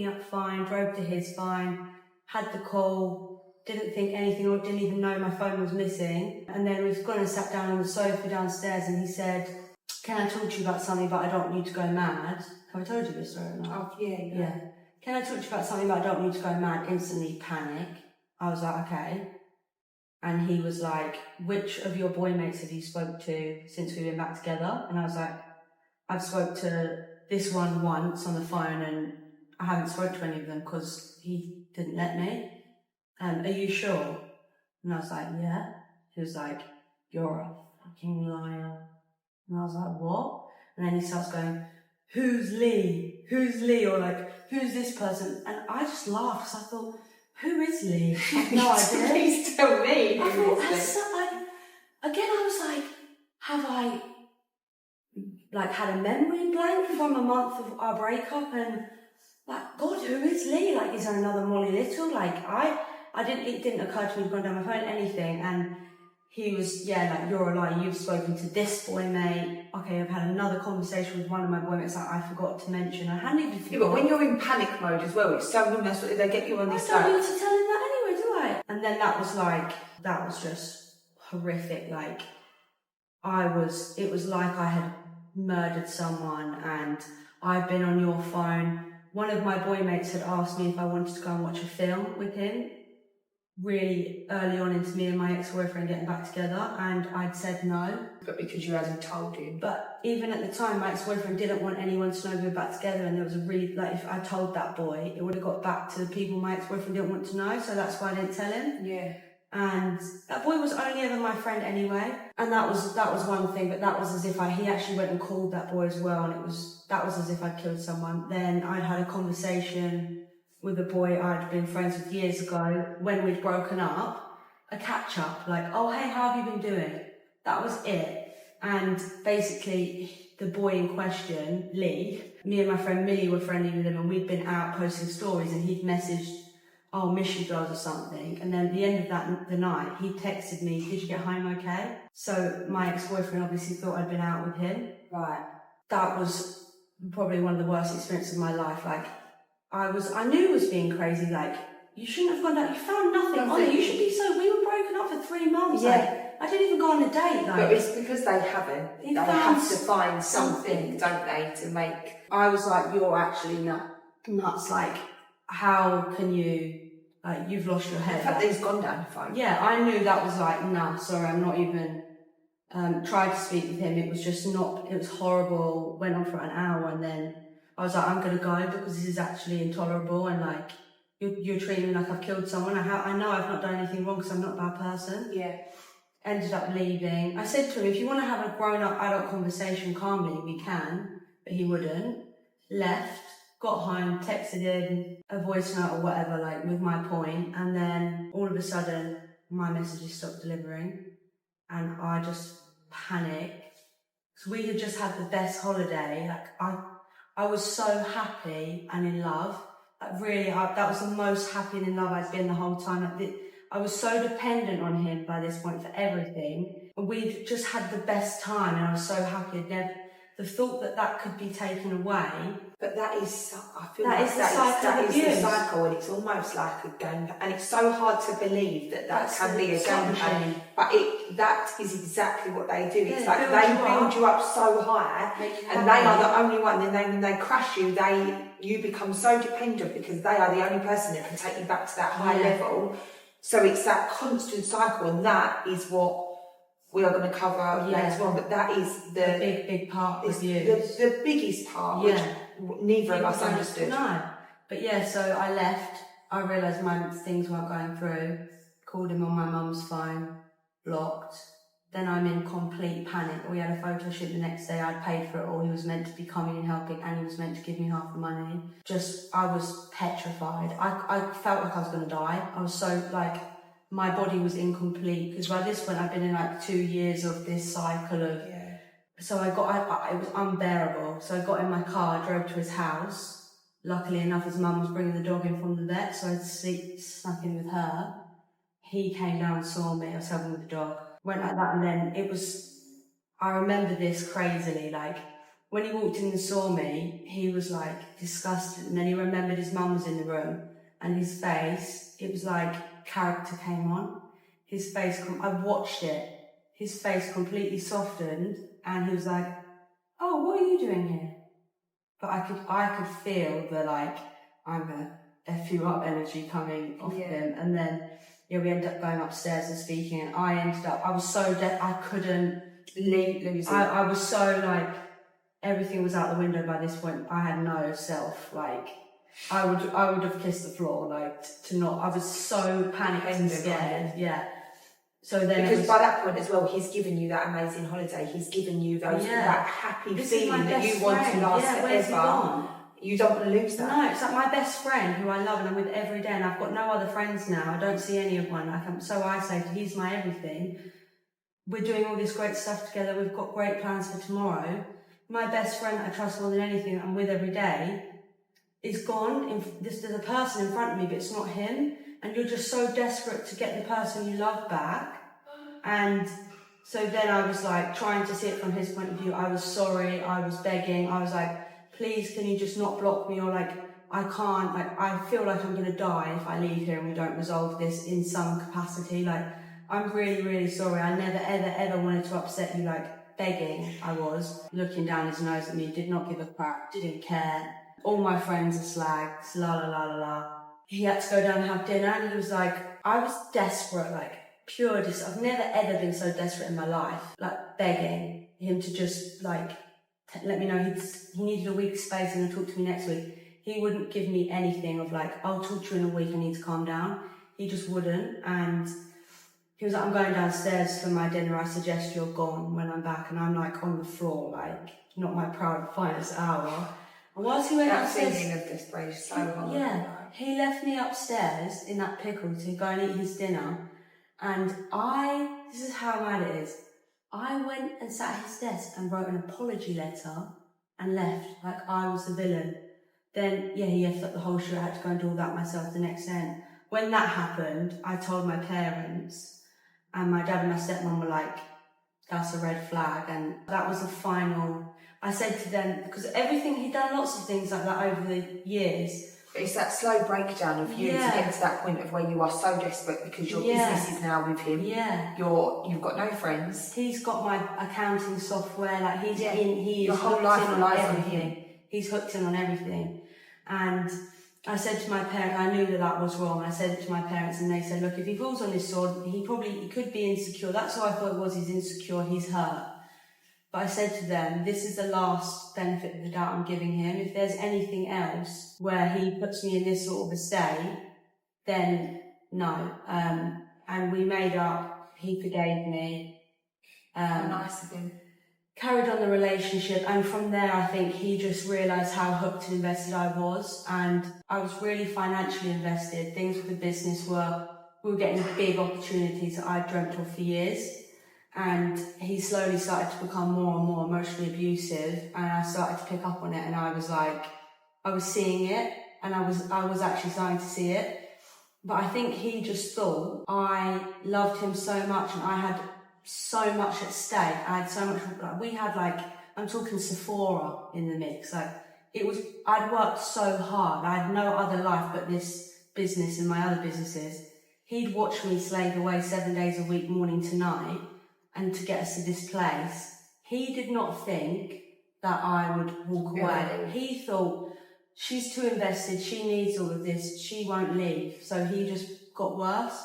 up fine, drove to his fine, had the call, didn't think anything, or didn't even know my phone was missing. And then we've gone and sat down on the sofa downstairs, and he said, "Can I talk to you about something, but I don't want you to go mad?" Have I told you this story or not? Oh, yeah. "Can I talk to you about something, but I don't want you to go mad?" Instantly panic. I was like, okay. And he was like, "Which of your boy mates have you spoke to since we've been back together?" And I was like, "I've spoke to this one once on the phone, and I haven't spoke to any of them because he didn't let me. Are you sure?" And I was like, "Yeah." He was like, "You're a fucking liar." And I was like, "What?" And then he starts going, "Who's Lee? Who's Lee?" Or "Who's this person?" And I just laughed because I thought, who is Lee? I have no idea. Please tell me. I was like, have I had a memory blank from a month of our breakup? And God, who is Lee? Is there another Mollie Little? It didn't occur to me to go down my phone, anything. And he was, "You're a liar. You've spoken to this boy mate." Okay, I've had another conversation with one of my boy mates that I forgot to mention. I hadn't even forgot. Yeah, but when you're in panic mode as well, it's so nice that they get you on this. I don't need to tell him that anyway, do I? And then that was just horrific. It was like I had murdered someone, and I've been on your phone. One of my boy mates had asked me if I wanted to go and watch a film with him. really early on into me and my ex-boyfriend getting back together, and I'd said no. But because you hadn't told him. But even at the time, my ex-boyfriend didn't want anyone to know we were back together, and there was a like, if I told that boy, it would have got back to the people my ex-boyfriend didn't want to know, so that's why I didn't tell him. Yeah. And that boy was only ever my friend anyway, and that was one thing. But that was as if he actually went and called that boy as well, and that was as if I'd killed someone. Then I'd had a conversation with a boy I'd been friends with years ago when we'd broken up, a catch up, like, oh hey, how have you been doing? That was it. And basically the boy in question, Lee, me and my friend Millie were friendly with him, and we'd been out posting stories, and he'd messaged, oh, miss you girls or something. And then at the end of the night, he texted me, did you get home okay? So my ex-boyfriend obviously thought I'd been out with him. Right. That was probably one of the worst experiences of my life. Like, I knew it was being crazy. Like, you shouldn't have gone out. You found nothing on it. You should be we were broken up for 3 months. Yeah. Like, I didn't even go on a date. Like, but it's because they haven't. They have to find something, don't they, to make... I was like, you're actually nuts. Like, how can you... Like, you've lost your head. In fact, he's gone down the phone. Yeah, I knew that was like, nah, sorry, I'm not even... tried to speak with him. It was just not... It was horrible. Went on for an hour, and then I was like, I'm going to go because this is actually intolerable, and like, you're treating me like I've killed someone. I know I've not done anything wrong because I'm not a bad person. Yeah. Ended up leaving. I said to him, if you want to have a grown-up adult conversation calmly, we can, but he wouldn't. Left, got home, texted in a voice note or whatever, like with my point, and then all of a sudden my messages stopped delivering, and I just panicked. So we had just had the best holiday. Like, I was so happy and in love. Like, really, that was the most happy and in love I'd been the whole time. Like, I was so dependent on him by this point for everything. And we'd just had the best time, and I was so happy. The thought that could be taken away. But that is, I feel that like is that is the abuse. cycle, and it's almost like a game. And it's so hard to believe that can be a game. But that is exactly what they do. It's like they build you up so high, and they are the only one. Then when they crash you, you become so dependent because they are the only person that can take you back to that high level. So it's that constant cycle, and that is what we are going to cover later on. But that is the big part of you. The biggest part, which neither of us understood. No. But yeah, so I left. I realised my things weren't going through. Called him on my mum's phone, blocked. Then I'm in complete panic. We had a photo shoot the next day. I'd paid for it all. He was meant to be coming and helping, and he was meant to give me half the money. I was petrified. I felt like I was going to die. I was so, like, my body was incomplete, because by this point I'd been in like 2 years of this cycle of... Yeah. So it was unbearable. So I got in my car, drove to his house. Luckily enough, his mum was bringing the dog in from the vet, so I snuck in with her. He came down and saw me. I was helping with the dog. Went like that, and then I remember this crazily, like, when he walked in and saw me, he was like disgusted, and then he remembered his mum was in the room, and his face, it was like character came on. His face, I watched it, his face completely softened, and he was like, oh, what are you doing here? But I could feel the, like, I'm gonna F you up energy coming off him, and then we ended up going upstairs and speaking, and I was so dead, I couldn't lose it. I was so, like, everything was out the window by this point. I had no self, like, I would have kissed the floor, like, I was so panicked and scared, So then because by that point as well, he's given you that amazing holiday, he's given you that happy feeling that you want to last forever. You don't want to lose that. No, it's like my best friend who I love and I'm with every day, and I've got no other friends now. I don't see any of one. Like, I'm so isolated. He's my everything. We're doing all this great stuff together. We've got great plans for tomorrow. My best friend I trust more than anything, that I'm with every day, is gone. There's a person in front of me, but it's not him. And you're just so desperate to get the person you love back. And so then I was like trying to see it from his point of view. I was sorry. I was begging. I was like, please, can you just not block me? Or like, I can't, like, I feel like I'm going to die if I leave here and we don't resolve this in some capacity. Like, I'm really, really sorry. I never, ever, ever wanted to upset you. Like, begging, I was. Looking down his nose at me, did not give a crap, didn't care. All my friends are slags, la la la la la. he had to go down and have dinner, and he was like, I was desperate, like pure I've never ever been so desperate in my life, like begging him to just like let me know he needed a week's space and he'll talk to me next week. He wouldn't give me anything of like, I'll talk to you in a week, I need to calm down. He just wouldn't. And he was like, I'm going downstairs for my dinner, I suggest you're gone when I'm back. And I'm like on the floor, like not my proud finest hour. And whilst he went upstairs, that feeling of desperation is so hard. yeah, he left me upstairs in that pickle to go and eat his dinner. And this is how mad it is, I went and sat at his desk and wrote an apology letter and left, like I was the villain. Then, yeah, he effed up the whole shoot, I had to go and do all that myself the next day. When that happened, I told my parents, and my dad and my stepmom were like, that's a red flag. And that was the final, I said to them, because he'd done lots of things like that over the years. But it's that slow breakdown of you to get to that point of where you are so desperate because your business is now with him. Yeah. You've got no friends. He's got my accounting software, like Your whole life relies on him. He's hooked in on everything. And I said to my parents, I knew that was wrong. I said it to my parents and they said, look, if he falls on his sword, he could be insecure. That's what I thought it was, he's insecure, he's hurt. But I said to them, this is the last benefit of the doubt I'm giving him. If there's anything else where he puts me in this sort of a state, then no. And we made up, he forgave me. How nice of him. Carried on the relationship, and from there I think he just realised how hooked and invested I was, and I was really financially invested. Things with the business we were getting big opportunities that I dreamt of for years, and he slowly started to become more and more emotionally abusive, and I started to pick up on it, and I was seeing it, and I was actually starting to see it, but I think he just thought I loved him so much and I had so much at stake. I had so much, we had I'm talking Sephora in the mix. I'd worked so hard. I had no other life but this business and my other businesses. He'd watch me slave away 7 days a week, morning to night, and to get us to this place. He did not think that I would walk away. He thought, she's too invested, she needs all of this, she won't leave. So he just got worse.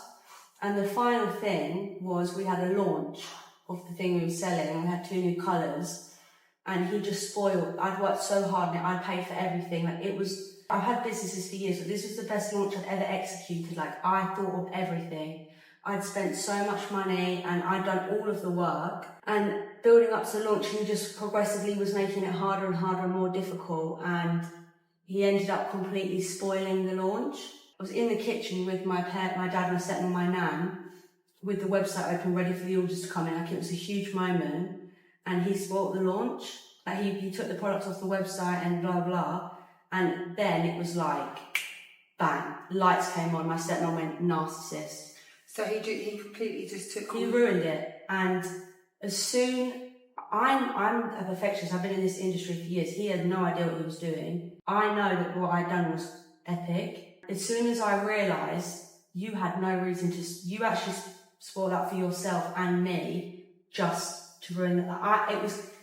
And the final thing was we had a launch of the thing we were selling. We had 2 new colours, and he just spoiled. I'd worked so hard on it. I'd paid for everything. I've had businesses for years, but this was the best launch I'd ever executed. I thought of everything. I'd spent so much money and I'd done all of the work. And building up to the launch, he just progressively was making it harder and harder and more difficult. And he ended up completely spoiling the launch. I was in the kitchen with my dad, my stepmom, and my nan, with the website open, ready for the orders to come in. It was a huge moment, and he spoilt the launch. He took the products off the website and blah blah, and then it was bang, lights came on. My stepmom went narcissist. So he completely just took. He ruined it, and as soon I'm a perfectionist. I've been in this industry for years. He had no idea what he was doing. I know that what I'd done was epic. As soon as I realised you had no reason to, you actually spoiled that for yourself and me just to ruin that.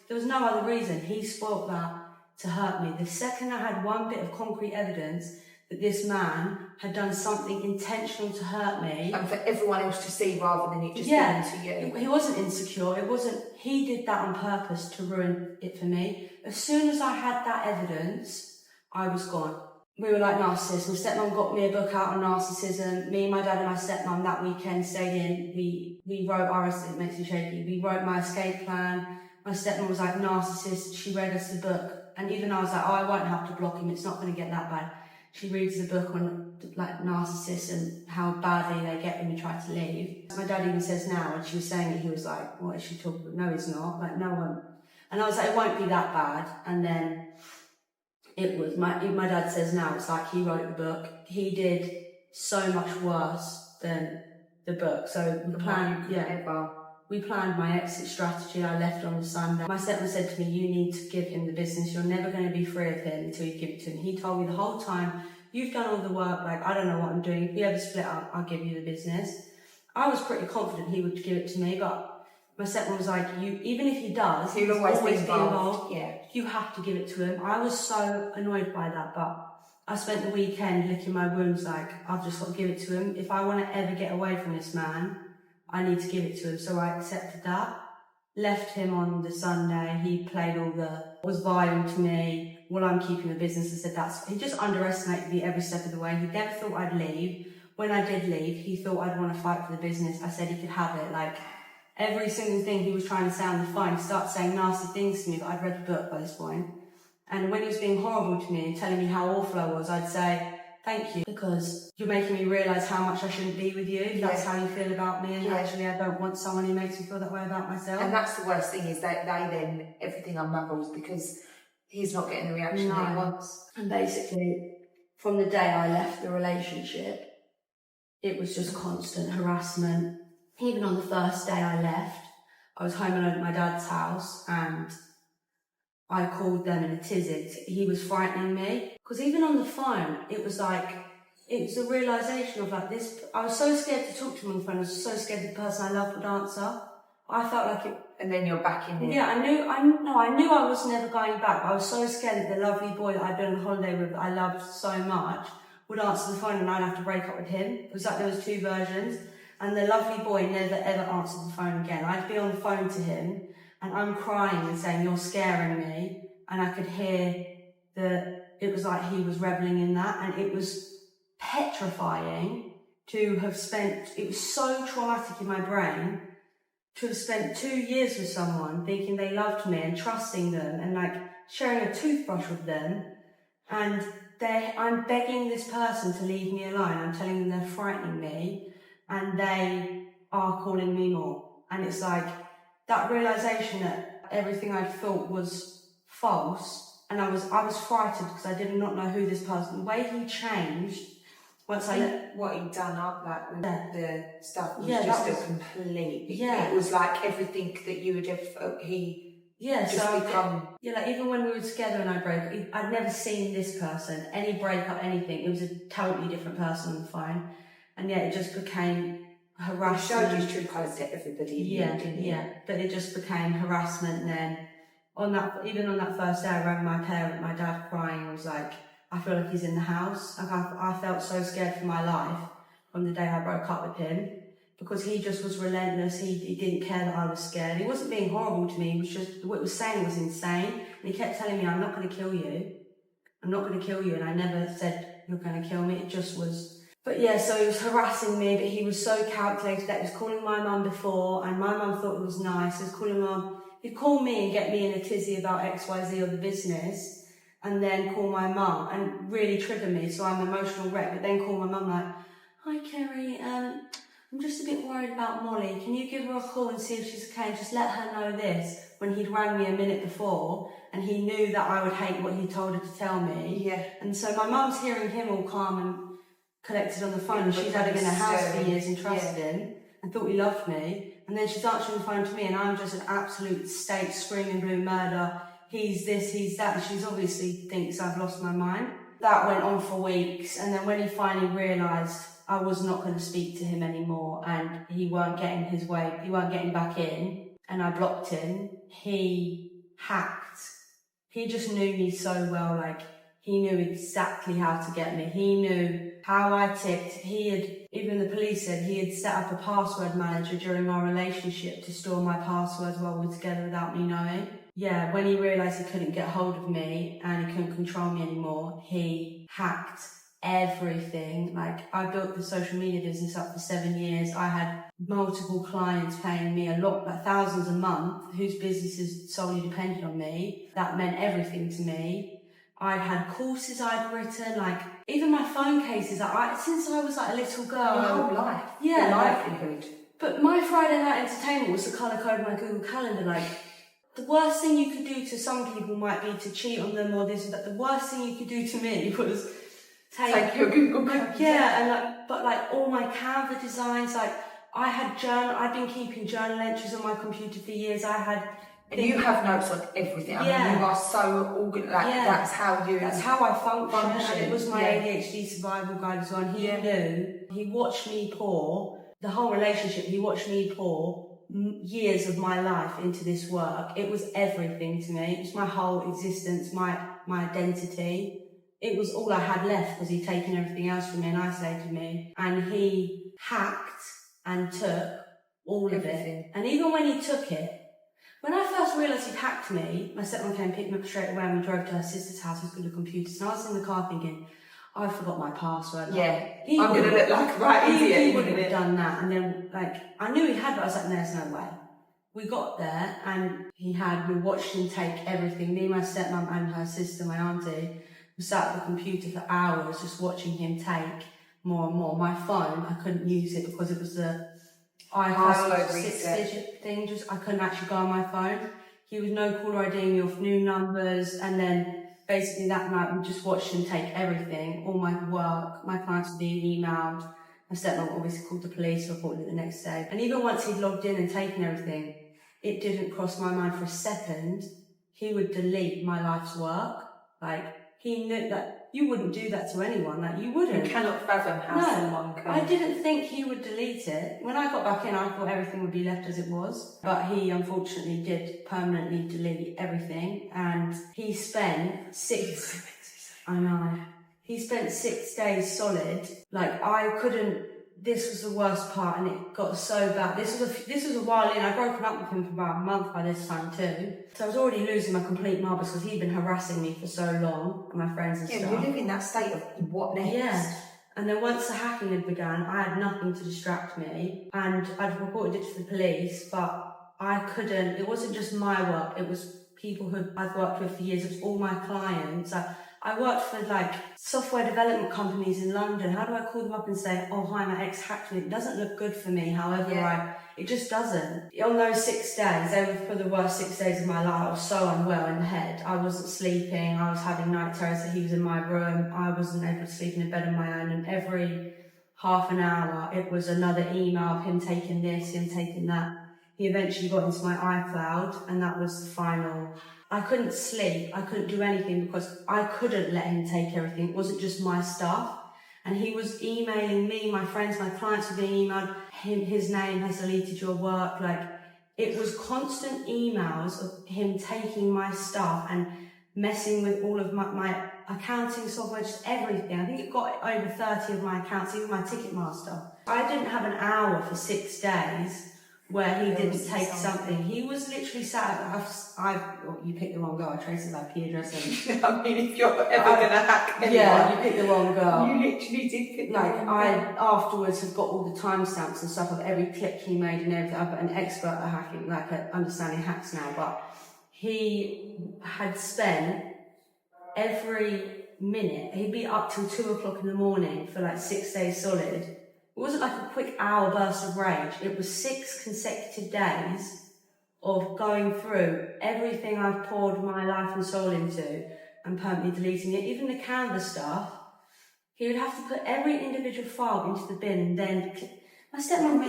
There was no other reason. He spoiled that to hurt me. The second I had one bit of concrete evidence that this man had done something intentional to hurt me. And for everyone else to see rather than it just being to you. He wasn't insecure. He did that on purpose to ruin it for me. As soon as I had that evidence, I was gone. We were like narcissists. My stepmom got me a book out on narcissism. Me, my dad and my stepmom that weekend stayed in. We wrote it makes me shaky. We wrote my escape plan. My stepmom was like narcissist. She read us the book. And even I was like, I won't have to block him. It's not going to get that bad. She reads the book on narcissists and how badly they get when you try to leave. My dad even says now, when she was saying it, he was like, what is she talking about? No, he's not. No one. And I was like, it won't be that bad. And then it was, my dad says now, it's like he wrote the book. He did so much worse than the book. So we planned my exit strategy. I left on the Sunday. My stepmom said to me, you need to give him the business. You're never going to be free of him until you give it to him. He told me the whole time, you've done all the work, I don't know what I'm doing. If we ever split up, I'll give you the business. I was pretty confident he would give it to me, but my stepmom was like, even if he does, he'll always be involved. Yeah. You have to give it to him. I was so annoyed by that, but I spent the weekend licking my wounds like, I've just got to give it to him. If I want to ever get away from this man, I need to give it to him. So I accepted that. Left him on the Sunday. He played was vile to me. While I'm keeping the business, I said he just underestimated me every step of the way. He never thought I'd leave. When I did leave, he thought I'd want to fight for the business. I said he could have it. Like, every single thing he was trying to say on the phone, he started saying nasty things to me, but I'd read the book by this point. And when he was being horrible to me and telling me how awful I was, I'd say, thank you, because you're making me realise how much I shouldn't be with you. If that's how you feel about me, and actually I don't want someone who makes me feel that way about myself. And that's the worst thing, is that they then, everything unravels because he's not getting the reaction that he wants. And basically, from the day I left the relationship, it was just constant harassment. Even on the first day I left, I was home alone at my dad's house and I called them in a tizzy. He was frightening me. Because even on the phone, it was a realisation of like this. I was so scared to talk to him on the phone. I was so scared the person I loved would answer. I felt like it. And then you're back in there. Yeah, I knew I was never going back. But I was so scared that the lovely boy that I'd been on holiday with, that I loved so much, would answer the phone and I'd have to break up with him. It was like there was two versions. And the lovely boy never ever answered the phone again. I'd be on the phone to him and I'm crying and saying, you're scaring me. And I could hear it was like he was reveling in that. And it was petrifying to have spent, it was so traumatic in my brain to have spent 2 years with someone thinking they loved me and trusting them and like sharing a toothbrush with them. And I'm begging this person to leave me alone. I'm telling them they're frightening me and they are calling me more. And it's like that realisation that everything I thought was false, and I was frightened because I did not know who this person, the way he changed once what he'd done up like with the stuff was a complete, it was like everything that you would have, like even when we were together and I'd never seen this person, any breakup, anything, it was a totally different person on the phone, and yet it just became harassment. It showed his true colours to everybody. But it just became harassment. And then even on that first day I rang my dad crying, and was like, I feel like he's in the house. Like I felt so scared for my life from the day I broke up with him, because he just was relentless. He didn't care that I was scared. He wasn't being horrible to me. He was just, what he was saying was insane. And he kept telling me, I'm not going to kill you. I'm not going to kill you. And I never said, you're going to kill me. It just was. But yeah, so he was harassing me, but he was so calculated that he was calling my mum before, and my mum thought it was nice. He was calling mum. He'd call me and get me in a tizzy about XYZ or the business, and then call my mum and really trigger me, so I'm an emotional wreck, but then call my mum like, hi Kerry, I'm just a bit worried about Mollie. Can you give her a call and see if she's okay and just let her know this? When he'd rang me a minute before and he knew that I would hate what he told her to tell me. Yeah. And so my mum's hearing him all calm and collected on the phone, and she's had him in her house for years and trusted him and thought he loved me. And then she's answering the phone to me and I'm just an absolute state screaming blue murder. He's this, he's that. And she's obviously thinks I've lost my mind. That went on for weeks. And then when he finally realised I was not going to speak to him anymore and he weren't getting his way, he weren't getting back in, and I blocked him, he hacked. He just knew me so well, like he knew exactly how to get me. He knew how I ticked. Even the police said he had set up a password manager during our relationship to store my passwords while we were together without me knowing. Yeah, when he realised he couldn't get hold of me and he couldn't control me anymore, he hacked everything. Like, I built the social media business up for 7 years. I had multiple clients paying me a lot, like thousands a month, whose businesses solely depended on me. That meant everything to me. I'd had courses I'd written, like even my phone cases. Since I was like a little girl, your whole life, yeah, your livelihood. But my Friday night entertainment was to colour code my Google Calendar. Like, the worst thing you could do to some people might be to cheat on them or this and that. The worst thing you could do to me was take your Google Calendar. Yeah, and all my Canva designs. Like, I'd been keeping journal entries on my computer for years. And you have notes on everything. I mean, you are so organised. Like, that's how I function. And it was my ADHD survival guide as well. And he knew. He watched me pour the whole relationship. He watched me pour years of my life into this work. It was everything to me. It was my whole existence, my identity. it was all I had left because he'd taken everything else from me and isolated me. And he hacked and took all of Everything. it. And even when he took it, when I first realised he'd hacked me, my stepmom came and picked me up straight away and we drove to her sister's house with the computers. And I was in the car thinking, I forgot my password. Yeah, He I'm going to look like a right idiot. He wouldn't have done that. And then, like, I knew he had, but I was like, no, there's no way. We got there and we watched him take everything. Me, my stepmom and her sister, my auntie, we sat at the computer for hours just watching him take more and more. My phone, I couldn't use it because it was the Password iPhone reset 6-digit thing. I couldn't actually go on my phone. He was no caller IDing me off new numbers. And then basically that night we just watched him take everything, all my work. My clients were being emailed. My stepmom obviously called the police, reported it the next day. And even once he'd logged in and taken everything, it didn't cross my mind for a second he would delete my life's work. Like, he knew that you wouldn't do that to anyone. Like, you wouldn't. You cannot fathom how someone can. I didn't think he would delete it. When I got back in, I thought everything would be left as it was. But he unfortunately did permanently delete everything. And he spent 6... I know. He spent 6 days solid. Like, I couldn't... This was the worst part, and it got so bad. This was a while in. I'd broken up with him for about a month by this time too. So I was already losing my complete marbles because he'd been harassing me for so long, and my friends and stuff. Yeah, you live in that state of what next? Yeah. And then once the hacking had begun, I had nothing to distract me, and I'd reported it to the police, but I couldn't. It wasn't just my work. It was people who I've worked with for years. It was all my clients. I worked for like software development companies in London. How do I call them up and say, oh, hi, my ex hacked me? It doesn't look good for me. However, it just doesn't. On those 6 days, they were for the worst 6 days of my life. I was so unwell in the head. I wasn't sleeping. I was having night terrors that he was in my room. I wasn't able to sleep in a bed on my own. And every half an hour, it was another email of him taking this, him taking that. He eventually got into my iCloud, and that was the final. I couldn't sleep, I couldn't do anything because I couldn't let him take everything. It wasn't just my stuff. And he was emailing me, my friends, my clients were being emailed, his name has deleted your work. Like, it was constant emails of him taking my stuff and messing with all of my accounting software, just everything. I think it got over 30 of my accounts, even my Ticketmaster. I didn't have an hour for 6 days where he didn't take something. He was literally sat at, you picked the wrong girl, I traced his IP address and... I mean, if you're ever going to hack anyone... Yeah, you picked the wrong girl. You literally did pick the Like, wrong I girl. afterwards have got all the timestamps and stuff of every click he made and everything. I'm an expert at hacking, like at understanding hacks now, but he had spent every minute, he'd be up till 2 o'clock in the morning for like 6 days solid. It wasn't like a quick hour burst of rage. It was 6 consecutive days of going through everything I've poured my life and soul into and permanently deleting it. Even the Canva stuff, he would have to put every individual file into the bin and then... My stepmom...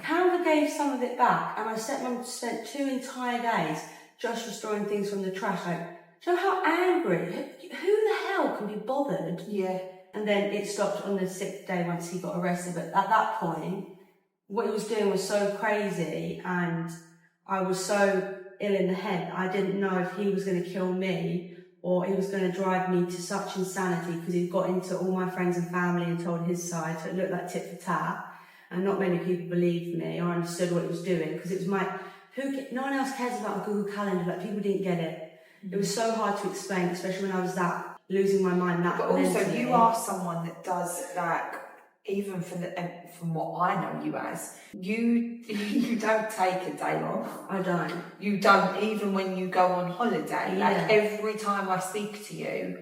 Canva gave some of it back, and my stepmom spent 2 entire days just restoring things from the trash. Like, do you know how angry? Who the hell can be bothered? Yeah. And then it stopped on the 6th day once he got arrested. But at that point, what he was doing was so crazy, and I was so ill in the head. I didn't know if he was going to kill me or he was going to drive me to such insanity, because he got into all my friends and family and told his side, so it looked like tit for tat. And not many people believed me or understood what he was doing, because it was no one else cares about a Google Calendar. Like, people didn't get it. It was so hard to explain, especially when I was losing my mind that But also, mentally. you are someone that does, like, even from what I know you as, you don't take a day off. I don't. You don't, even when you go on holiday. Yeah. Like, every time I speak to you,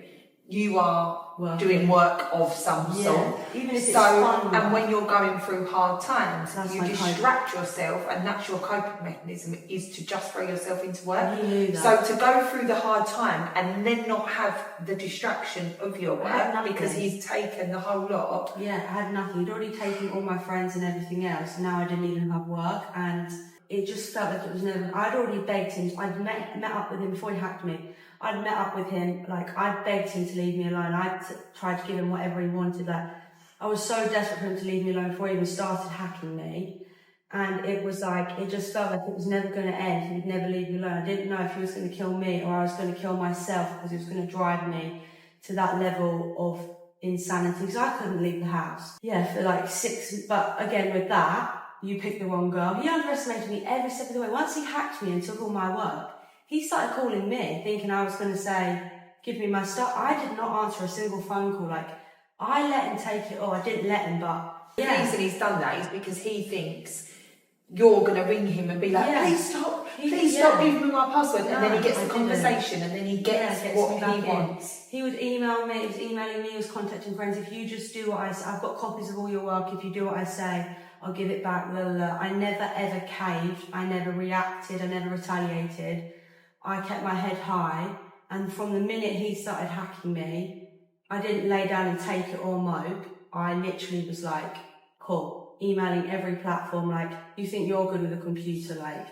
you are Working. doing work of some sort. Even if it's So, fun. and when you're going through hard times, That's you my distract yourself, and that's your coping mechanism, is to just throw yourself into work. He knew that. So to go through the hard time and then not have the distraction of your I had work, nothing. because he's taken the whole lot. Yeah, I had nothing. He'd already taken all my friends and everything else. Now I didn't even have work, and it just felt like it was never... I'd already begged him. I'd met up with him before he hacked me. I'd met up with him, like, I'd begged him to leave me alone. I'd tried to give him whatever he wanted. Like, I was so desperate for him to leave me alone before he even started hacking me. And it was like, it just felt like it was never going to end. He would never leave me alone. I didn't know if he was going to kill me or I was going to kill myself, because he was going to drive me to that level of insanity, because I couldn't leave the house. Yeah, for like 6, but again with that, you picked the wrong girl. He underestimated me every step of the way. Once he hacked me and took all my work, he started calling me, thinking I was going to say, give me my stuff. I did not answer a single phone call. Like, I let him take it all. I didn't let him, but The reason he's done that is because he thinks you're going to ring him and be like, Yeah. please stop giving me my password. And No, then he gets I the didn't. conversation and then he gets what me back he in. wants. He would email me, he was emailing me, he was contacting friends. If you just do what I say, I've got copies of all your work. If you do what I say, I'll give it back. La, la, la. I never ever caved. I never reacted. I never retaliated. I kept my head high. And from the minute he started hacking me, I didn't lay down and take it or mope. I literally was like, cool, emailing every platform, like, you think you're good with a computer, like,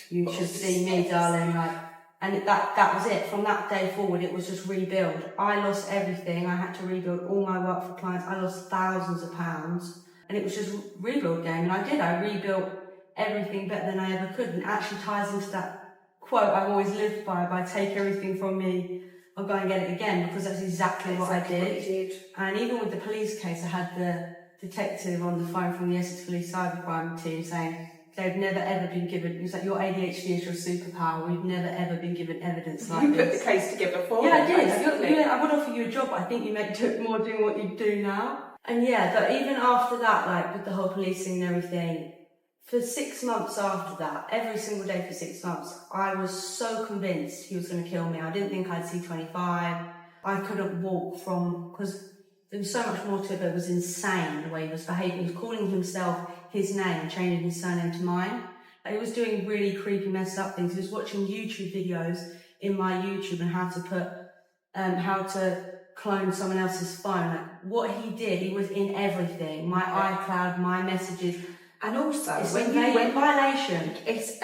you should see me, darling, like, and that was it. From that day forward, it was just rebuild. I lost everything. I had to rebuild all my work for clients. I lost thousands of pounds, and it was just rebuild game, and I did. I rebuilt everything better than I ever could, and it actually ties into that quote I've always lived by take everything from me, I'll go and get it again, because that's exactly what I did. And even with the police case, I had the detective on the phone from the Essex Police Cybercrime team saying they've never ever been given, it's like, your ADHD is your superpower, we've never ever been given evidence like You this. put the case together for me. Yeah, I did. I would offer you a job, but I think you make more doing what you do now. And yeah, but even after that, like with the whole policing and everything, for 6 months after that, every single day for 6 months, I was so convinced he was going to kill me. I didn't think I'd see 25. I couldn't walk from, because there was so much more to it, but it was insane the way he was behaving. He was calling himself his name, changing his surname to mine. He was doing really creepy, messed up things. He was watching YouTube videos in my YouTube and how to clone someone else's phone. Like, what he did, he was in everything. My iCloud, my messages. And also, It's when violation. It's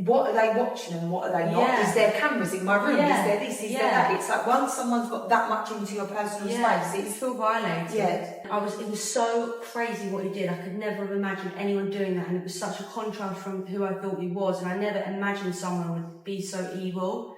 what are they watching and what are they not? Yeah. Is there cameras in my room? Yeah. Is there this? Is there that? It's like once someone's got that much into your personal space, You it's feel violated. Yeah. It was so crazy what he did. I could never have imagined anyone doing that, and it was such a contrast from who I thought he was, and I never imagined someone would be so evil.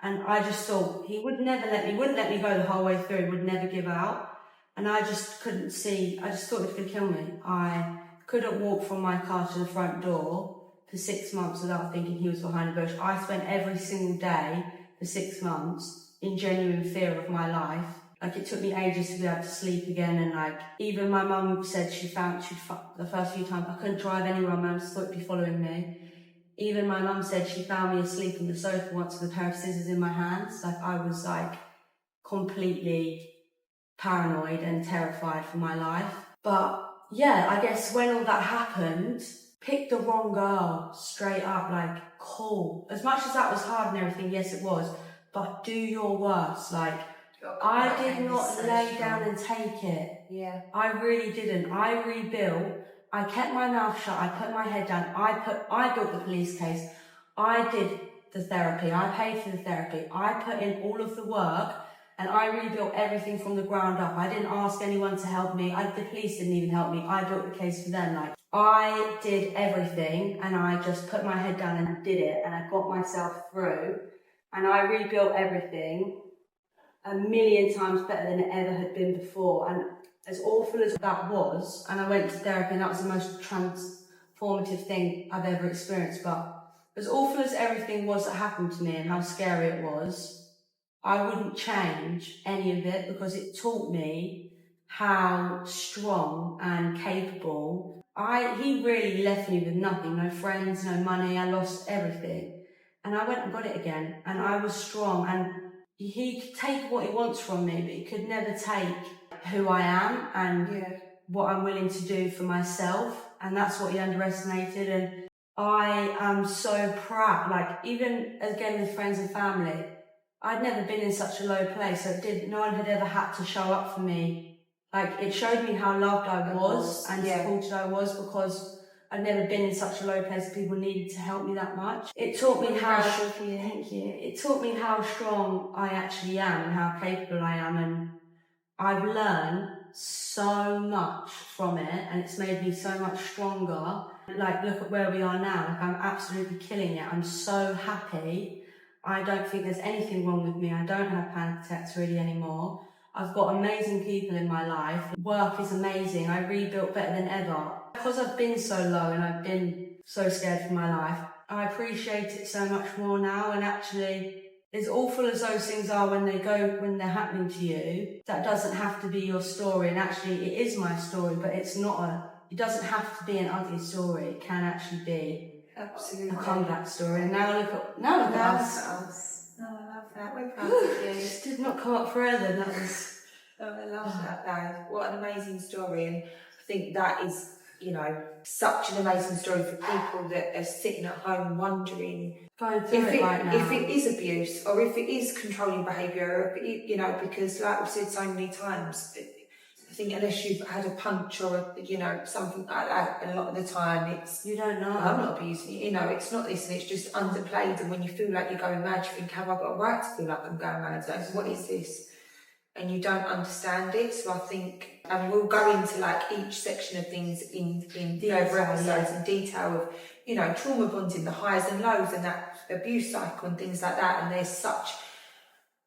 And I just thought he would never wouldn't let me go the whole way through, he would never give out. And I just couldn't see, I just thought he was going to kill me. I couldn't walk from my car to the front door for 6 months without thinking he was behind a bush. I spent every single day for 6 months in genuine fear of my life. Like, it took me ages to be able to sleep again, and like, even my mum said the first few times I couldn't drive anywhere, my mum thought he'd be following me. Even my mum said she found me asleep on the sofa once with a pair of scissors in my hands. Like, I was like completely paranoid and terrified for my life. But yeah, I guess when all that happened, pick the wrong girl, straight up, like, cool. As much as that was hard and everything, yes it was, but do your worst. Like, I did not lay down and take it. Yeah. I really didn't. I rebuilt. I kept my mouth shut. I put my head down. I built the police case. I did the therapy. I paid for the therapy. I put in all of the work, and I rebuilt everything from the ground up. I didn't ask anyone to help me. The police didn't even help me. I built the case for them. Like, I did everything, and I just put my head down and did it, and I got myself through, and I rebuilt everything a million times better than it ever had been before. And as awful as that was, and I went to therapy, and that was the most transformative thing I've ever experienced, but as awful as everything was that happened to me and how scary it was, I wouldn't change any of it, because it taught me how strong and capable. He really left me with nothing, no friends, no money. I lost everything, and I went and got it again, and I was strong. And he could take what he wants from me, but he could never take who I am and what I'm willing to do for myself. And that's what he underestimated. And I am so proud. Like, even again with friends and family, I'd never been in such a low place. So no one had ever had to show up for me. Like, it showed me how loved I was and supported I was, because I'd never been in such a low place that people needed to help me that much. It taught me thank you. It taught me how strong I actually am and how capable I am, and I've learned so much from it, and it's made me so much stronger. Like, look at where we are now. Like, I'm absolutely killing it. I'm so happy. I don't think there's anything wrong with me. I don't have panic attacks really anymore. I've got amazing people in my life. Work is amazing. I rebuilt better than ever. Because I've been so low and I've been so scared for my life, I appreciate it so much more now. And actually, as awful as those things are when they're happening to you, that doesn't have to be your story. And actually, it is my story, but it doesn't have to be an ugly story. It can actually be Absolutely. a comeback story. And now look at us. No, I love that. We're proud of you. This did not come up for Ellen. That was. Oh, I love that, though. What an amazing story. And I think that is, such an amazing story for people that are sitting at home wondering Going through it right now. if it is abuse or if it is controlling behaviour, or if it, because like we've said so many times, I think unless you've had a punch or, something like that, a lot of the time it's... You don't know. I'm not abusing it, it's not this, and it's just underplayed, and when you feel like you're going mad, you think, have I got a right to feel like I'm going mad? Like, what is this? And you don't understand it, so I think, and we'll go into like each section of things in further episodes in detail of, trauma bonding, the highs and lows, and that abuse cycle and things like that, and there's such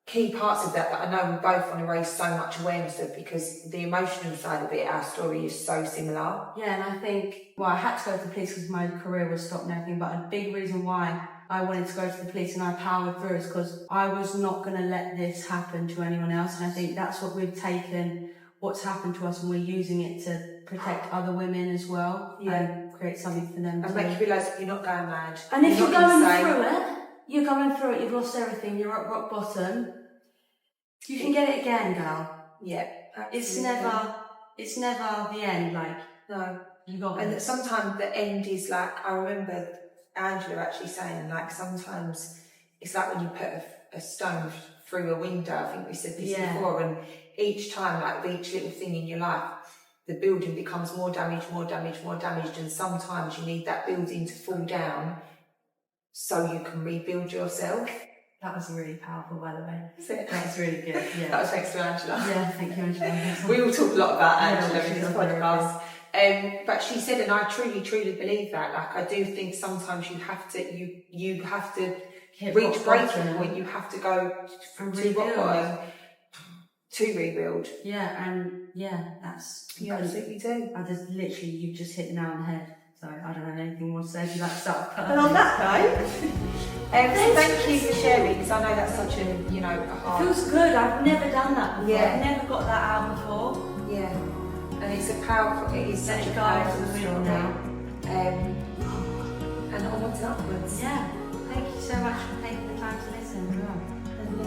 key parts of that I know we both want to raise so much awareness of, because the emotional side of it, our story is so similar. Yeah, and I think, I had to go to the police because my career was stopped and everything, but a big reason why I wanted to go to the police and I powered through is because I was not going to let this happen to anyone else, and I think that's what we've taken, what's happened to us, and we're using it to protect other women as well, and create something for them and make you realise that you're not going mad. And if you're going through it, you've lost everything, you're at rock bottom, you can get it again, girl. Yeah, absolutely. It's never the end, no. You got and it. that sometimes the end is I remember Angela actually saying, sometimes it's like when you put a stone through a window. I think we said this before, and each time, with each little thing in your life, the building becomes more damaged, and sometimes you need that building to fall down so you can rebuild yourself. That was really powerful, by the way. Is it? That was really good, yeah. That was thanks to Angela. Yeah, thank you, Angela. We all talk a lot about Angela in she's this very podcast. But she said, and I truly, truly believe that. I do think sometimes you have to reach breaking point. You have to go to rock bottom to rebuild. Yeah, that's... You absolutely do. You've just hit the nail on the head. So I don't have anything more to say. If you like to start. And on that note, so thank you for sharing, because I know that's such a hard... It feels good. I've never done that before. Yeah. I've never got that out before. Yeah. And it is such a powerful story now. And onwards and upwards. Yeah. Thank you so much for taking the time to listen. And